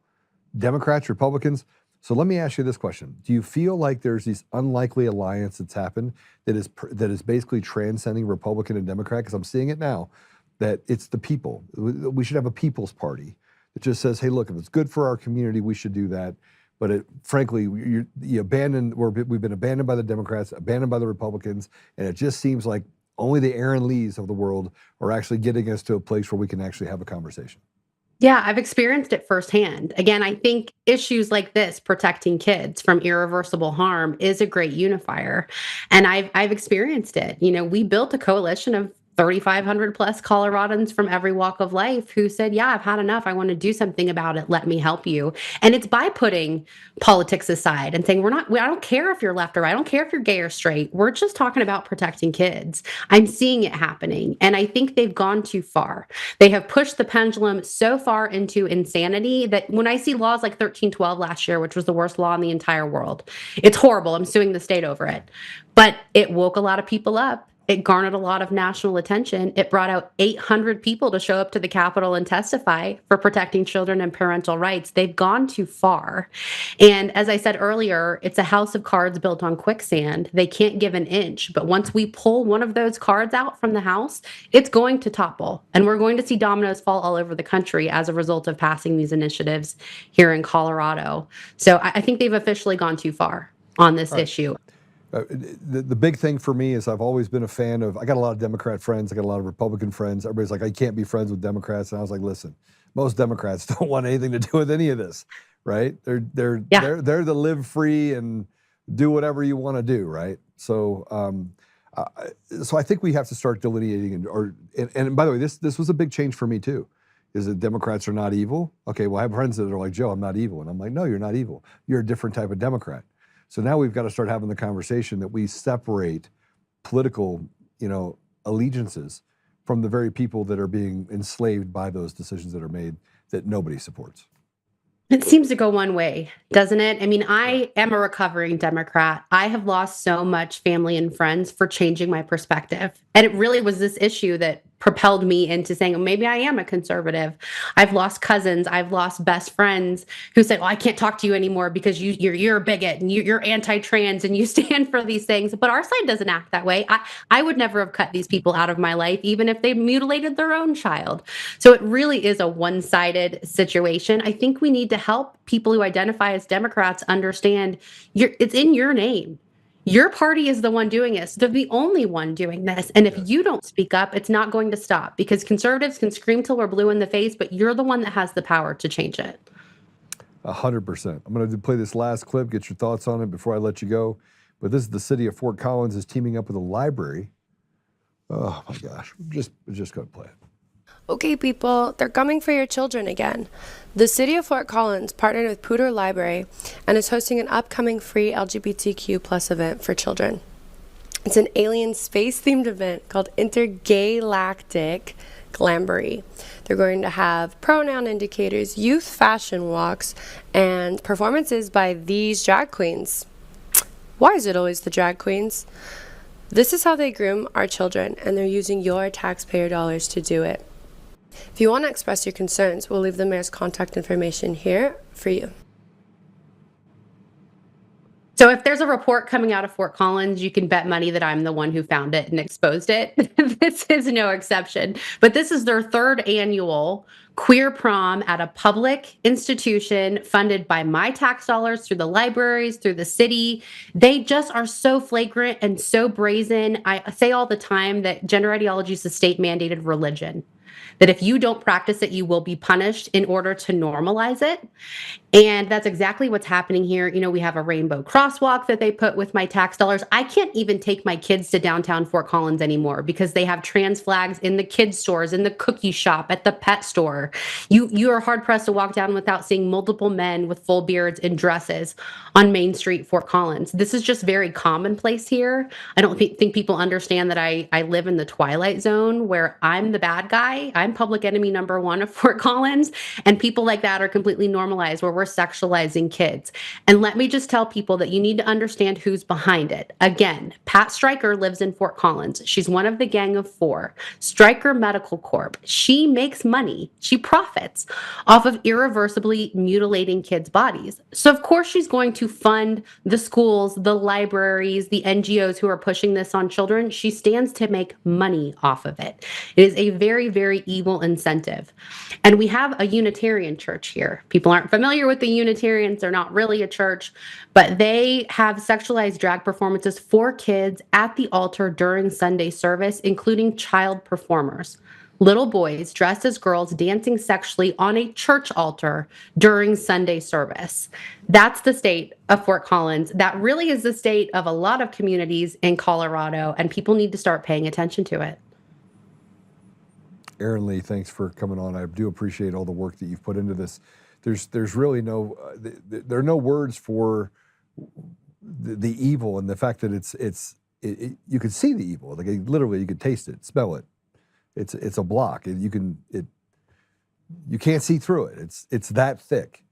Democrats, Republicans. So let me ask you this question. Do you feel like there's this unlikely alliance that's happened that is basically transcending Republican and Democrat? Because I'm seeing it now, that it's the people. We should have a people's party that just says, hey, look, if it's good for our community, we should do that. But frankly, we've been abandoned by the Democrats, abandoned by the Republicans, and it just seems like only the Erin Lees of the world are actually getting us to a place where we can actually have a conversation. Yeah, I've experienced it firsthand. Again, I think issues like this, protecting kids from irreversible harm, is a great unifier. And I've experienced it. You know, we built a coalition of 3,500 plus Coloradans from every walk of life who said, yeah, I've had enough. I want to do something about it. Let me help you. And it's by putting politics aside and saying, I don't care if you're left or right. I don't care if you're gay or straight. We're just talking about protecting kids. I'm seeing it happening. And I think they've gone too far. They have pushed the pendulum so far into insanity that when I see laws like 1312 last year, which was the worst law in the entire world, it's horrible. I'm suing the state over it. But it woke a lot of people up. It garnered a lot of national attention. It brought out 800 people to show up to the Capitol and testify for protecting children and parental rights. They've gone too far. And as I said earlier, it's a house of cards built on quicksand. They can't give an inch. But once we pull one of those cards out from the house, it's going to topple. And we're going to see dominoes fall all over the country as a result of passing these initiatives here in Colorado. So I think they've officially gone too far on this issue. The big thing for me is I've always been a fan of, I got a lot of Democrat friends, I got a lot of Republican friends. Everybody's like, I can't be friends with Democrats. And I was like, listen, most Democrats don't want anything to do with any of this, right? They're to live free and do whatever you want to do, right? So so I think we have to start delineating, and by the way, this was a big change for me too. Is that Democrats are not evil? Okay, well I have friends that are like, Joe, I'm not evil. And I'm like, no, you're not evil. You're a different type of Democrat. So now we've got to start having the conversation that we separate political, allegiances from the very people that are being enslaved by those decisions that are made that nobody supports. It seems to go one way, doesn't it? I mean, I am a recovering Democrat. I have lost so much family and friends for changing my perspective. And it really was this issue that propelled me into saying, oh, maybe I am a conservative. I've lost cousins. I've lost best friends who said, well, I can't talk to you anymore because you're a bigot and you're anti-trans and you stand for these things. But our side doesn't act that way. I would never have cut these people out of my life, even if they mutilated their own child. So it really is a one-sided situation. I think we need to help people who identify as Democrats understand it's in your name. Your party is the one doing this. They're the only one doing this. And if you don't speak up, it's not going to stop, because conservatives can scream till we're blue in the face, but you're the one that has the power to change it. 100%. I'm going to play this last clip, get your thoughts on it before I let you go. But this is the city of Fort Collins is teaming up with a library. Oh my gosh, just going to play it. Okay, people, they're coming for your children again. The city of Fort Collins partnered with Poudre Library and is hosting an upcoming free LGBTQ plus event for children. It's an alien space-themed event called Intergalactic Glamboree. They're going to have pronoun indicators, youth fashion walks, and performances by these drag queens. Why is it always the drag queens? This is how they groom our children, and they're using your taxpayer dollars to do it. If you want to express your concerns, we'll leave the mayor's contact information here for you. So if there's a report coming out of Fort Collins, you can bet money that I'm the one who found it and exposed it. This is no exception. But this is their third annual queer prom at a public institution funded by my tax dollars, through the libraries, through the city. They just are so flagrant and so brazen. I say all the time that gender ideology is a state-mandated religion, that if you don't practice it, you will be punished in order to normalize it. And that's exactly what's happening here. We have a rainbow crosswalk that they put with my tax dollars. I can't even take my kids to downtown Fort Collins anymore because they have trans flags in the kids' stores, in the cookie shop, at the pet store. You are hard-pressed to walk down without seeing multiple men with full beards and dresses on Main Street, Fort Collins. This is just very commonplace here. I don't think people understand that I live in the twilight zone where I'm the bad guy. I'm public enemy number one of Fort Collins, and people like that are completely normalized, where we're sexualizing kids. And let me just tell people that you need to understand who's behind it. Again, Pat Stryker lives in Fort Collins. She's one of the gang of four. Stryker Medical Corp. She makes money. She profits off of irreversibly mutilating kids' bodies. So of course she's going to fund the schools, the libraries, the NGOs who are pushing this on children. She stands to make money off of it. It is a very, very evil incentive. And we have a Unitarian church here. People aren't familiar with the Unitarians. They're not really a church, but they have sexualized drag performances for kids at the altar during Sunday service, including child performers. Little boys dressed as girls dancing sexually on a church altar during Sunday service. That's the state of Fort Collins. That really is the state of a lot of communities in Colorado, and people need to start paying attention to it. Erin Lee, thanks for coming on. I do appreciate all the work that you've put into this. There's really there are no words for the evil, and the fact that you could see the evil. Like literally, you could taste it, smell it. It's a block. You can't see through it. It's that thick.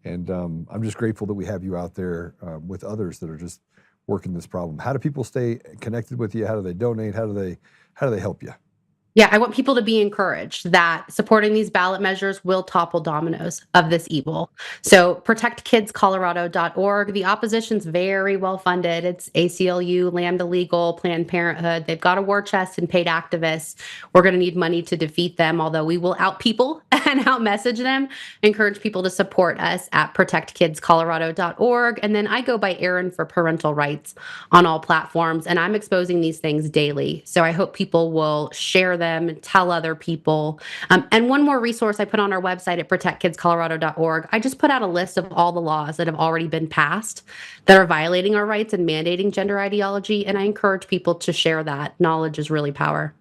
And I'm just grateful that we have you out there with others that are just working this problem? How do people stay connected with you? How do they donate? How do they help you? Yeah, I want people to be encouraged that supporting these ballot measures will topple dominoes of this evil. So protectkidscolorado.org. The opposition's very well funded. It's ACLU, Lambda Legal, Planned Parenthood. They've got a war chest and paid activists. We're going to need money to defeat them, although we will out people and out message them. Encourage people to support us at protectkidscolorado.org. And then I go by Erin for parental rights on all platforms, and I'm exposing these things daily. So I hope people will share them, tell other people. And one more resource I put on our website at protectkidscolorado.org. I just put out a list of all the laws that have already been passed that are violating our rights and mandating gender ideology. And I encourage people to share that. Knowledge is really power.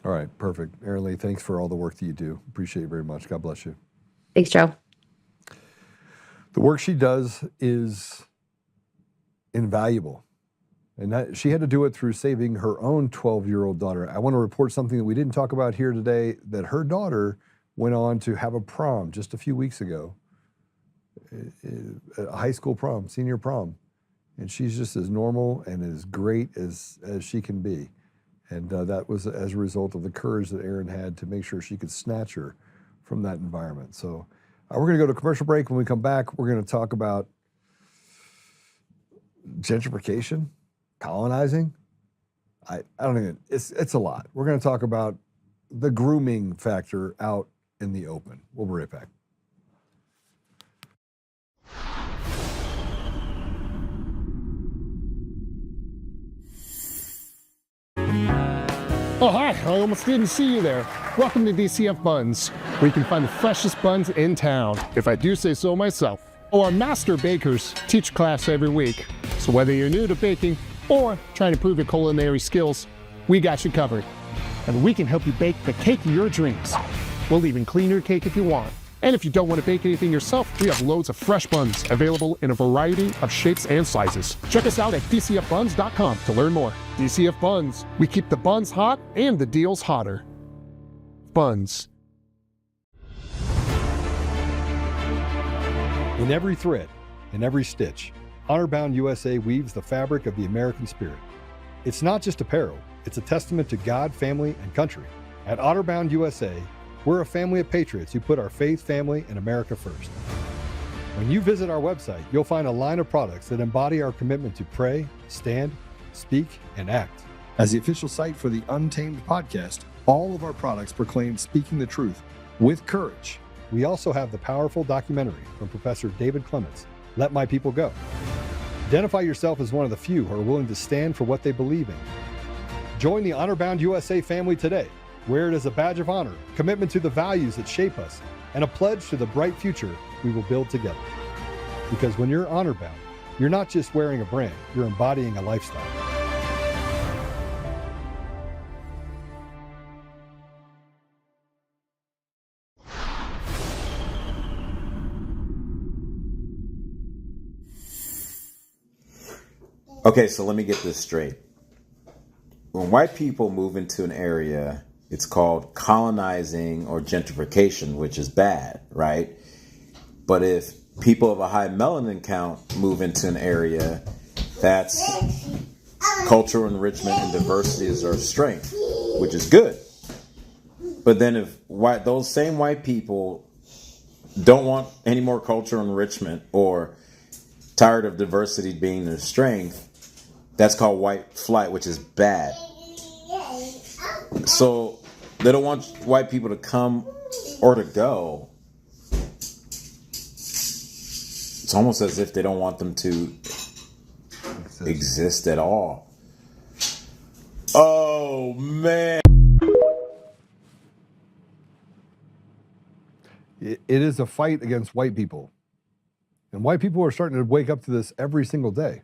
All right, perfect. Erin Lee, thanks for all the work that you do. Appreciate it very much. God bless you. Thanks, Joe. The work she does is invaluable. And she had to do it through saving her own 12-year-old daughter. I want to report something that we didn't talk about here today, that her daughter went on to have a prom just a few weeks ago, a high school prom, senior prom. And she's just as normal and as great as she can be. And that was as a result of the courage that Erin had to make sure she could snatch her from that environment. So we're going to go to commercial break. When we come back, we're going to talk about gentrification, colonizing. I don't even, it's a lot. We're going to talk about the grooming factor out in the open. We'll be right back. Oh, hi. I almost didn't see you there. Welcome to DCF Buns, where you can find the freshest buns in town, if I do say so myself. Oh, our master bakers teach class every week. So whether you're new to baking or trying to improve your culinary skills, we got you covered. And we can help you bake the cake of your dreams. We'll even clean your cake if you want. And if you don't want to bake anything yourself, we have loads of fresh buns available in a variety of shapes and sizes. Check us out at dcfbuns.com to learn more. DCF Buns, we keep the buns hot and the deals hotter. Buns. In every thread, in every stitch, Honor-Bound USA weaves the fabric of the American spirit. It's not just apparel, it's a testament to God, family, and country. At Honor-Bound USA, we're a family of patriots who put our faith, family, and America first. When you visit our website, you'll find a line of products that embody our commitment to pray, stand, speak, and act. As the official site for the Untamed podcast, all of our products proclaim speaking the truth with courage. We also have the powerful documentary from Professor David Clements, Let My People Go. Identify yourself as one of the few who are willing to stand for what they believe in. Join the Honor-Bound USA family today. Wear it as a badge of honor, commitment to the values that shape us, and a pledge to the bright future we will build together. Because when you're honor-bound, you're not just wearing a brand, you're embodying a lifestyle. Okay, so let me get this straight. When white people move into an area, it's called colonizing or gentrification, which is bad, right? But if people of a high melanin count move into an area, that's cultural enrichment and diversity is our strength, which is good. But then if those same white people don't want any more cultural enrichment or tired of diversity being their strength, that's called white flight, which is bad. So they don't want white people to come or to go. It's almost as if they don't want them to exist at all. Oh, man. It is a fight against white people. And white people are starting to wake up to this every single day.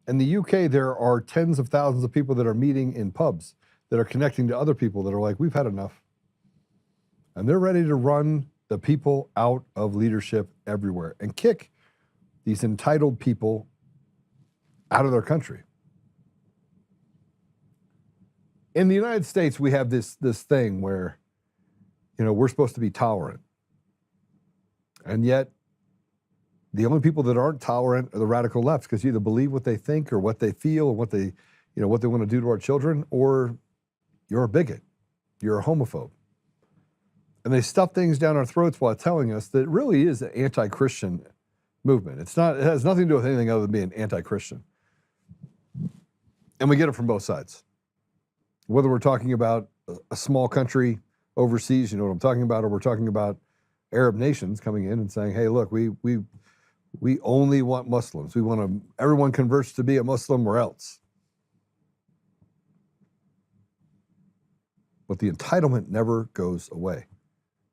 In the UK, there are tens of thousands of people that are meeting in pubs that are connecting to other people that are like, we've had enough. And they're ready to run the people out of leadership everywhere and kick these entitled people out of their country. In the United States, we have this thing where, we're supposed to be tolerant. And yet, the only people that aren't tolerant are the radical left, because you either believe what they think or what they feel and what they want to do to our children, or you're a bigot, you're a homophobe. And they stuff things down our throats while telling us that it really is an anti-Christian movement. It has nothing to do with anything other than being anti-Christian. And we get it from both sides. Whether we're talking about a small country overseas, you know what I'm talking about, or we're talking about Arab nations coming in and saying, hey, look, we only want Muslims. We want everyone converts to be a Muslim or else. But the entitlement never goes away.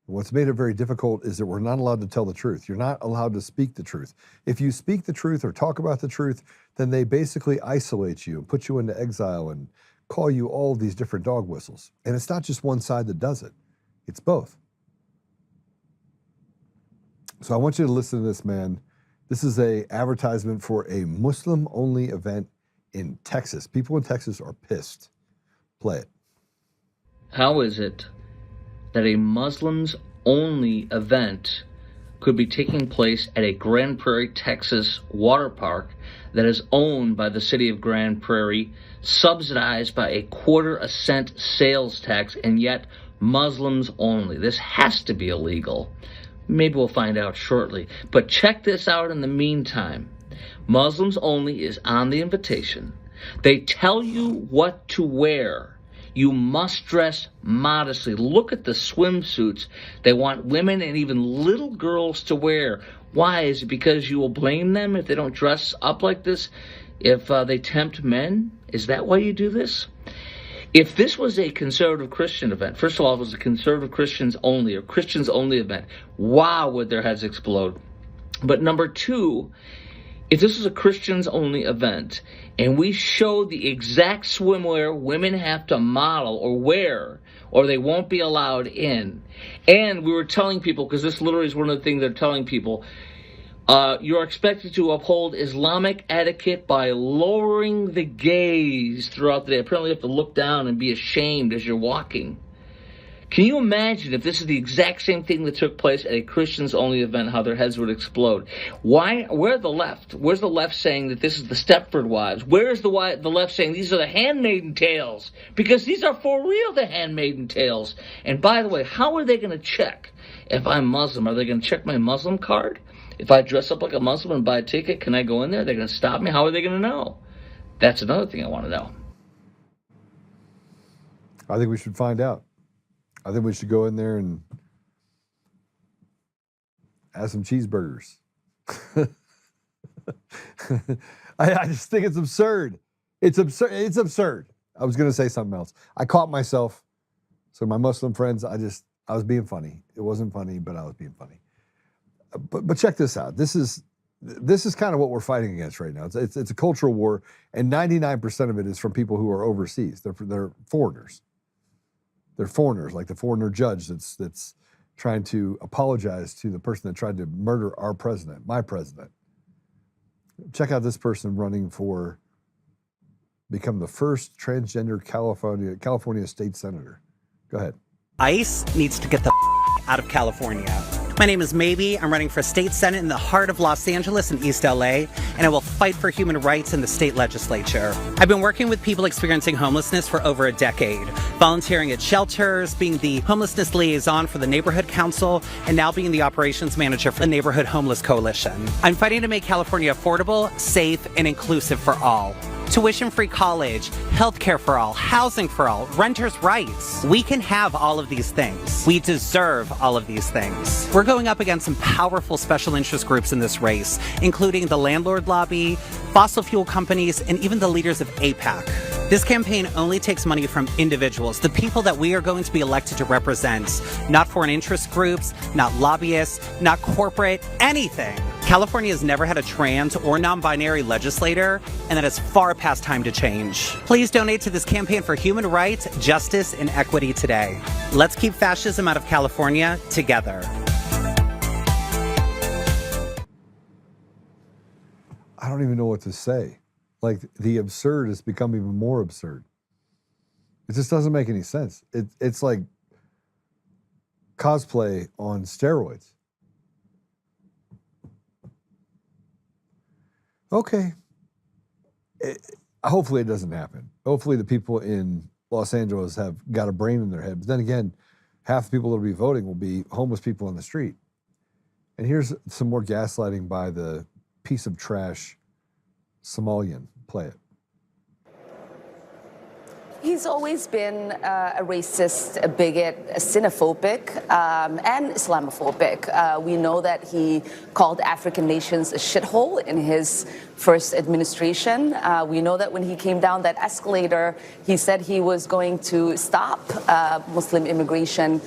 What's made it very difficult is that we're not allowed to tell the truth. You're not allowed to speak the truth. If you speak the truth or talk about the truth, then they basically isolate you and put you into exile and call you all these different dog whistles. And it's not just one side that does it. It's both. So I want you to listen to this, man. This is an advertisement for a Muslim-only event in Texas. People in Texas are pissed. Play it. How is it that a Muslims-only event could be taking place at a Grand Prairie, Texas water park that is owned by the city of Grand Prairie, subsidized by a 1/4 cent sales tax, and yet Muslims only? This has to be illegal. Maybe we'll find out shortly. But check this out in the meantime. Muslims only is on the invitation. They tell you what to wear. You must dress modestly. Look at the swimsuits they want women and even little girls to wear. Why? Is it because you will blame them if they don't dress up like this? If they tempt men? Is that why you do this? If this was a conservative Christian event, first of all, if it was a conservative Christians only or Christians only event, wow, would their heads explode. But number two, if this is a Christians only event and we show the exact swimwear women have to model or wear or they won't be allowed in, and we were telling people, because this literally is one of the things they're telling people, you're expected to uphold Islamic etiquette by lowering the gaze throughout the day. Apparently you have to look down and be ashamed as you're walking. Can you imagine if this is the exact same thing that took place at a Christians-only event, how their heads would explode? Why? Where's the left? Where's the left saying that this is the Stepford Wives? Where's the left saying these are the Handmaiden Tales? Because these are for real the Handmaiden Tales. And by the way, how are they going to check if I'm Muslim? Are they going to check my Muslim card? If I dress up like a Muslim and buy a ticket, can I go in there? They're going to stop me? How are they going to know? That's another thing I want to know. I think we should find out. I think we should go in there and have some cheeseburgers. I just think it's absurd. It's absurd. It's absurd. I was going to say something else. I caught myself. So my Muslim friends, I was being funny. It wasn't funny, but I was being funny. But check this out. This is kind of what we're fighting against right now. It's a cultural war, and 99% of it is from people who are overseas. They're foreigners. They're foreigners, like the foreigner judge that's trying to apologize to the person that tried to murder our president, my president. Check out this person running for become the first transgender California state senator. Go ahead. ICE needs to get the out of California. My name is Maybe. I'm running for state senate in the heart of Los Angeles and East LA, and I will fight for human rights in the state legislature. I've been working with people experiencing homelessness for over a decade, volunteering at shelters, being the homelessness liaison for the neighborhood council, and now being the operations manager for the Neighborhood Homeless Coalition. I'm fighting to make California affordable, safe, and inclusive for all. Tuition-free college, healthcare for all, housing for all, renters' rights. We can have all of these things. We deserve all of these things. We're going up against some powerful special interest groups in this race, including the landlord lobby, fossil fuel companies, and even the leaders of AIPAC. This campaign only takes money from individuals, the people that we are going to be elected to represent, not foreign interest groups, not lobbyists, not corporate, anything. California has never had a trans or non-binary legislator, and that is far past time to change. Please donate to this campaign for human rights, justice, and equity today. Let's keep fascism out of California together. I don't even know what to say. Like, the absurd has become even more absurd. It just doesn't make any sense. It's like cosplay on steroids. Okay. Hopefully it doesn't happen. Hopefully the people in Los Angeles have got a brain in their head. But then again, half the people that will be voting will be homeless people on the street. And here's some more gaslighting by the piece of trash Somalian. Play it. He's always been a racist, a bigot, a xenophobic, and Islamophobic. We know that he called African nations a shithole in his first administration. We know that when he came down that escalator, he said he was going to stop Muslim immigration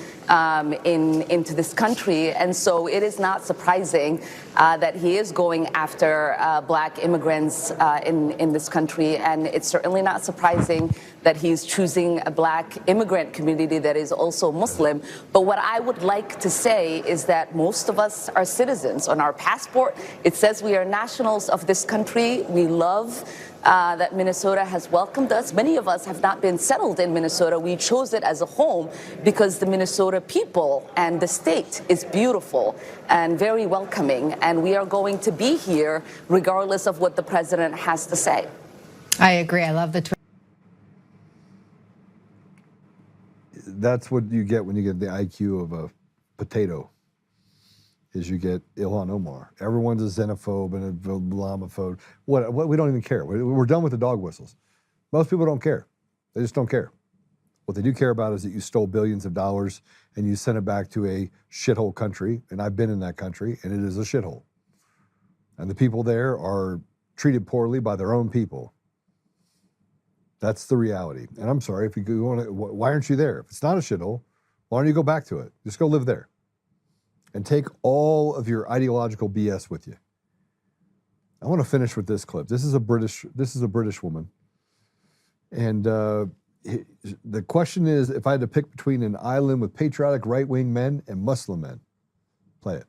into this country. And so it is not surprising that he is going after black immigrants in this country. And it's certainly not surprising that he's choosing a black immigrant community that is also Muslim. But what I would like to say is that most of us are citizens. On our passport, it says we are nationals of this country. We love that Minnesota has welcomed us. Many of us have not been settled in Minnesota. We chose it as a home because the Minnesota people and the state is beautiful and very welcoming. And we are going to be here regardless of what the president has to say. I agree. I love the That's what you get when you get the IQ of a potato, is you get Ilhan Omar. Everyone's a xenophobe and a Islamophobe. What we don't even care. We're done with the dog whistles. Most people don't care. They just don't care. What they do care about is that you stole billions of dollars and you sent it back to a shithole country, and I've been in that country, and it is a shithole. And the people there are treated poorly by their own people. That's the reality. And I'm sorry, if you want to, why aren't you there? If it's not a shithole, why don't you go back to it? Just go live there. And take all of your ideological BS with you. I want to finish with this clip. This is a British woman. And the question is, if I had to pick between an island with patriotic right-wing men and Muslim men. Play it.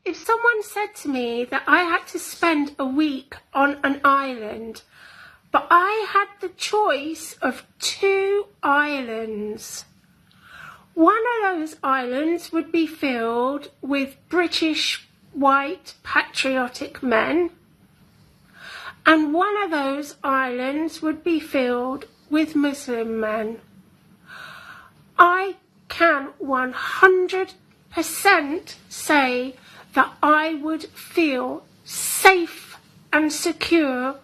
If someone said to me that I had to spend a week on an island, but I had the choice of 2 islands, one of those islands would be filled with British white patriotic men, and one of those islands would be filled with Muslim men. I can 100% say that I would feel safe and secure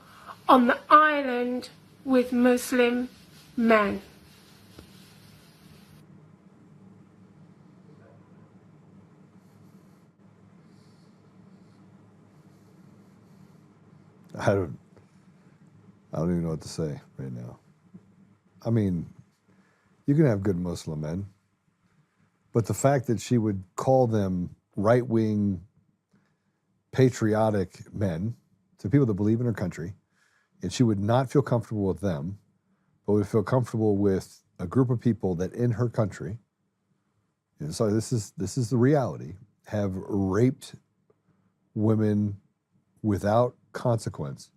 on the island with Muslim men. I don't even know what to say right now. I mean, you can have good Muslim men, but the fact that she would call them right-wing patriotic men, to people that believe in her country, and she would not feel comfortable with them, but would feel comfortable with a group of people that in her country, and so this is the reality, have raped women without consequence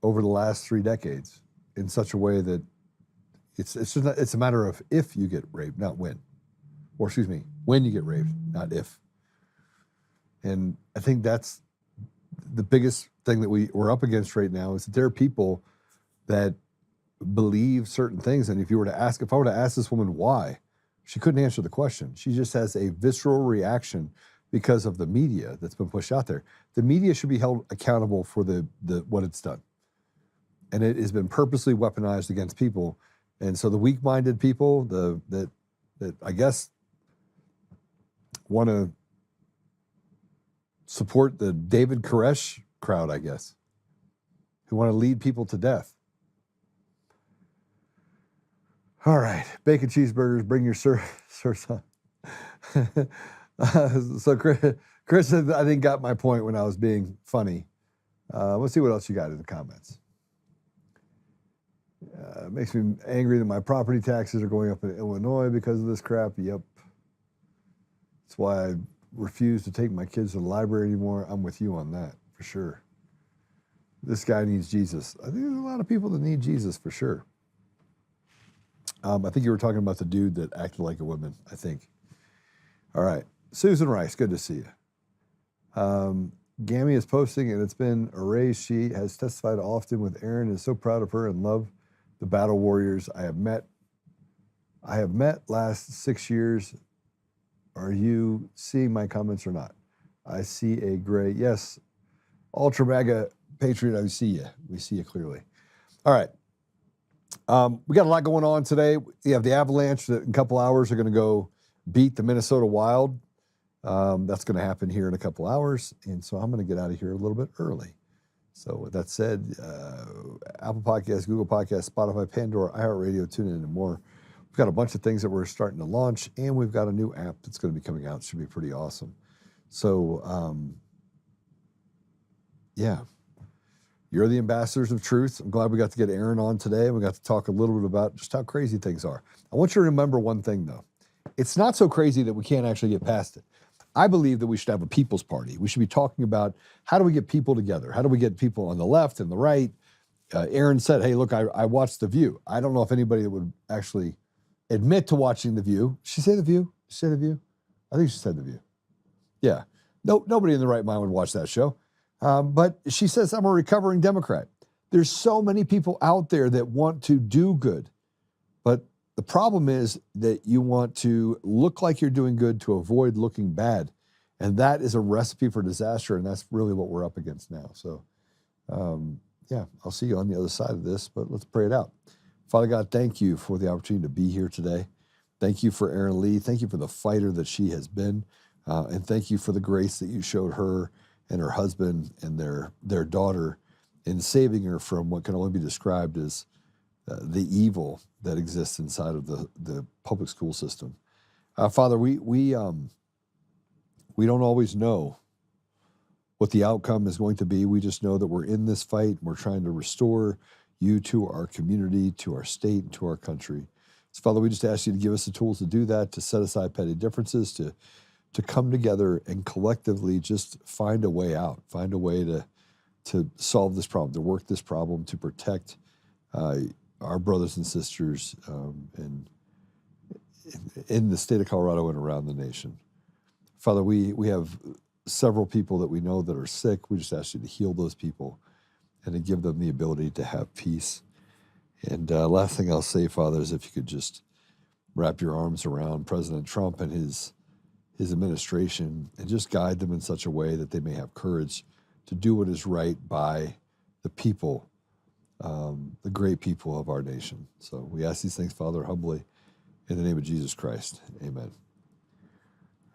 over the last 3 decades in such a way that it's a matter of if you get raped, not when. Or excuse me, when you get raped, not if. And I think that's the biggest thing that we're up against right now, is that there are people that believe certain things. And if I were to ask this woman why, she couldn't answer the question. She just has a visceral reaction because of the media that's been pushed out there. The media should be held accountable for the what it's done. And it has been purposely weaponized against people. And so the weak-minded people, that I guess want to support the David Koresh crowd, I guess, who want to lead people to death. All right, bacon cheeseburgers, bring your sauce on. So Chris, I think, got my point when I was being funny. Let's see what else you got in the comments. It makes me angry that my property taxes are going up in Illinois because of this crap. Yep. That's why I refuse to take my kids to the library anymore. I'm with you on that, for sure. This guy needs Jesus. I think there's a lot of people that need Jesus, for sure. I think you were talking about the dude that acted like a woman, I think. All right. Susan Rice, good to see you. Gammy is posting, and it's been erased. She has testified often with Erin, is so proud of her and love the battle warriors I have met last 6 years. Are you seeing my comments or not? I see a gray, yes. Ultra mega patriot, I see you. We see you clearly. All right. We got a lot going on today. We have the Avalanche that in a couple hours are going to go beat the Minnesota Wild. That's going to happen here in a couple hours. And so I'm going to get out of here a little bit early. So with that said, Apple Podcasts, Google Podcasts, Spotify, Pandora, iHeartRadio, TuneIn, and more. We've got a bunch of things that we're starting to launch, and we've got a new app that's going to be coming out. It should be pretty awesome. So, yeah. You're the ambassadors of truth. I'm glad we got to get Erin on today. We got to talk a little bit about just how crazy things are. I want you to remember one thing, though. It's not so crazy that we can't actually get past it. I believe that we should have a people's party. We should be talking about how do we get people together? How do we get people on the left and the right? Erin said, hey, look, I watched The View. I don't know if anybody that would actually admit to watching The View. Did she say The View? Did she say The View? I think she said The View. Yeah. No, nobody in the right mind would watch that show. But she says, I'm a recovering Democrat. There's so many people out there that want to do good. But the problem is that you want to look like you're doing good to avoid looking bad. And that is a recipe for disaster. And that's really what we're up against now. So, yeah, I'll see you on the other side of this, but let's pray it out. Father God, thank you for the opportunity to be here today. Thank you for Erin Lee. Thank you for the fighter that she has been. And thank you for the grace that you showed her and her husband and their daughter in saving her from what can only be described as the evil that exists inside of the public school system. Father, we don't always know what the outcome is going to be. We just know that we're in this fight. And we're trying to restore you to our community, to our state, and to our country. So, Father, we just ask you to give us the tools to do that, to set aside petty differences, to come together and collectively just find a way out, find a way to solve this problem, to work this problem, to protect our brothers and sisters in the state of Colorado and around the nation. Father, we have several people that we know that are sick. We just ask you to heal those people and to give them the ability to have peace. And last thing I'll say, Father, is if you could just wrap your arms around President Trump and his administration and just guide them in such a way that they may have courage to do what is right by the people, the great people of our nation. So we ask these things, Father, humbly, in the name of Jesus Christ. Amen.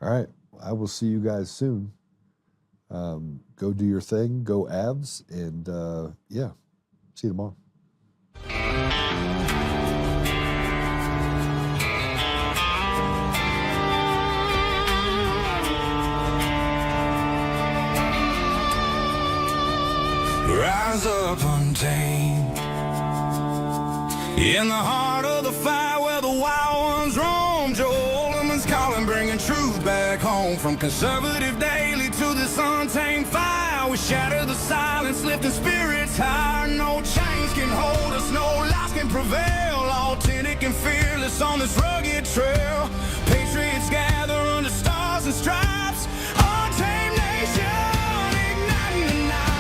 All right. I will see you guys soon. Go do your thing. Go Avs. And yeah, see you tomorrow. Rise up untamed in the heart of the fire where the wild ones roam. Joe Oltmann's calling, bringing truth back home. From conservative daily to this untamed fire, we shatter the silence, lifting spirits higher. No chains can hold us, no lies can prevail. Authentic and fearless on this rugged trail. Patriots gather under stars and stripes. Untamed nation, igniting the night.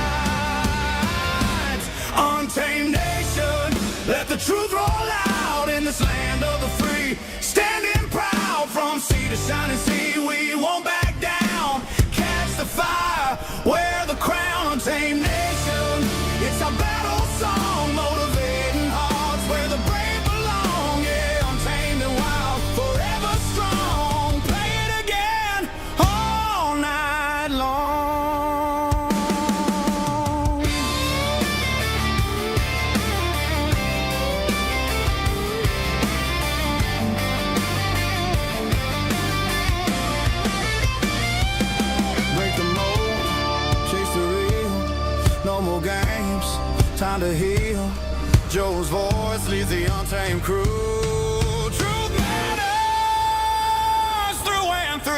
Untamed nation, let the truth roll out in this land of the free. Standing proud from sea to shining sea, we won't back down. Catch the fire, wear the crown. Untamed nation, it's our battle song, motivating hearts where the brave belong. Yeah, untamed and wild, forever strong. Play it again all night long. Break the mold, chase the real. No more games, time to heal. Joe's voice leads the untamed crew. Truth matters through and through.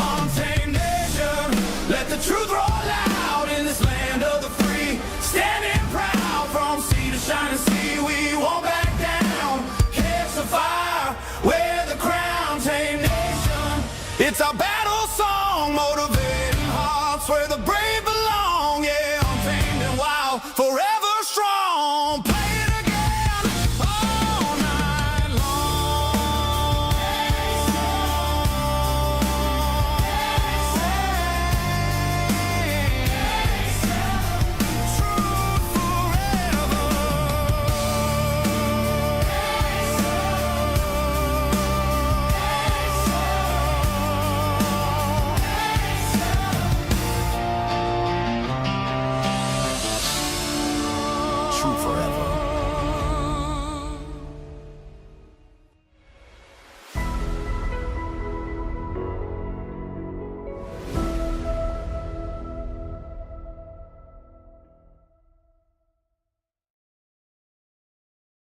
Untamed nation, let the truth roll out in this land of the free. Standing proud from sea to shining sea, we won't back down. Catch the fire, wear the crown. Untamed nation, it's our battle song, motivated. swear the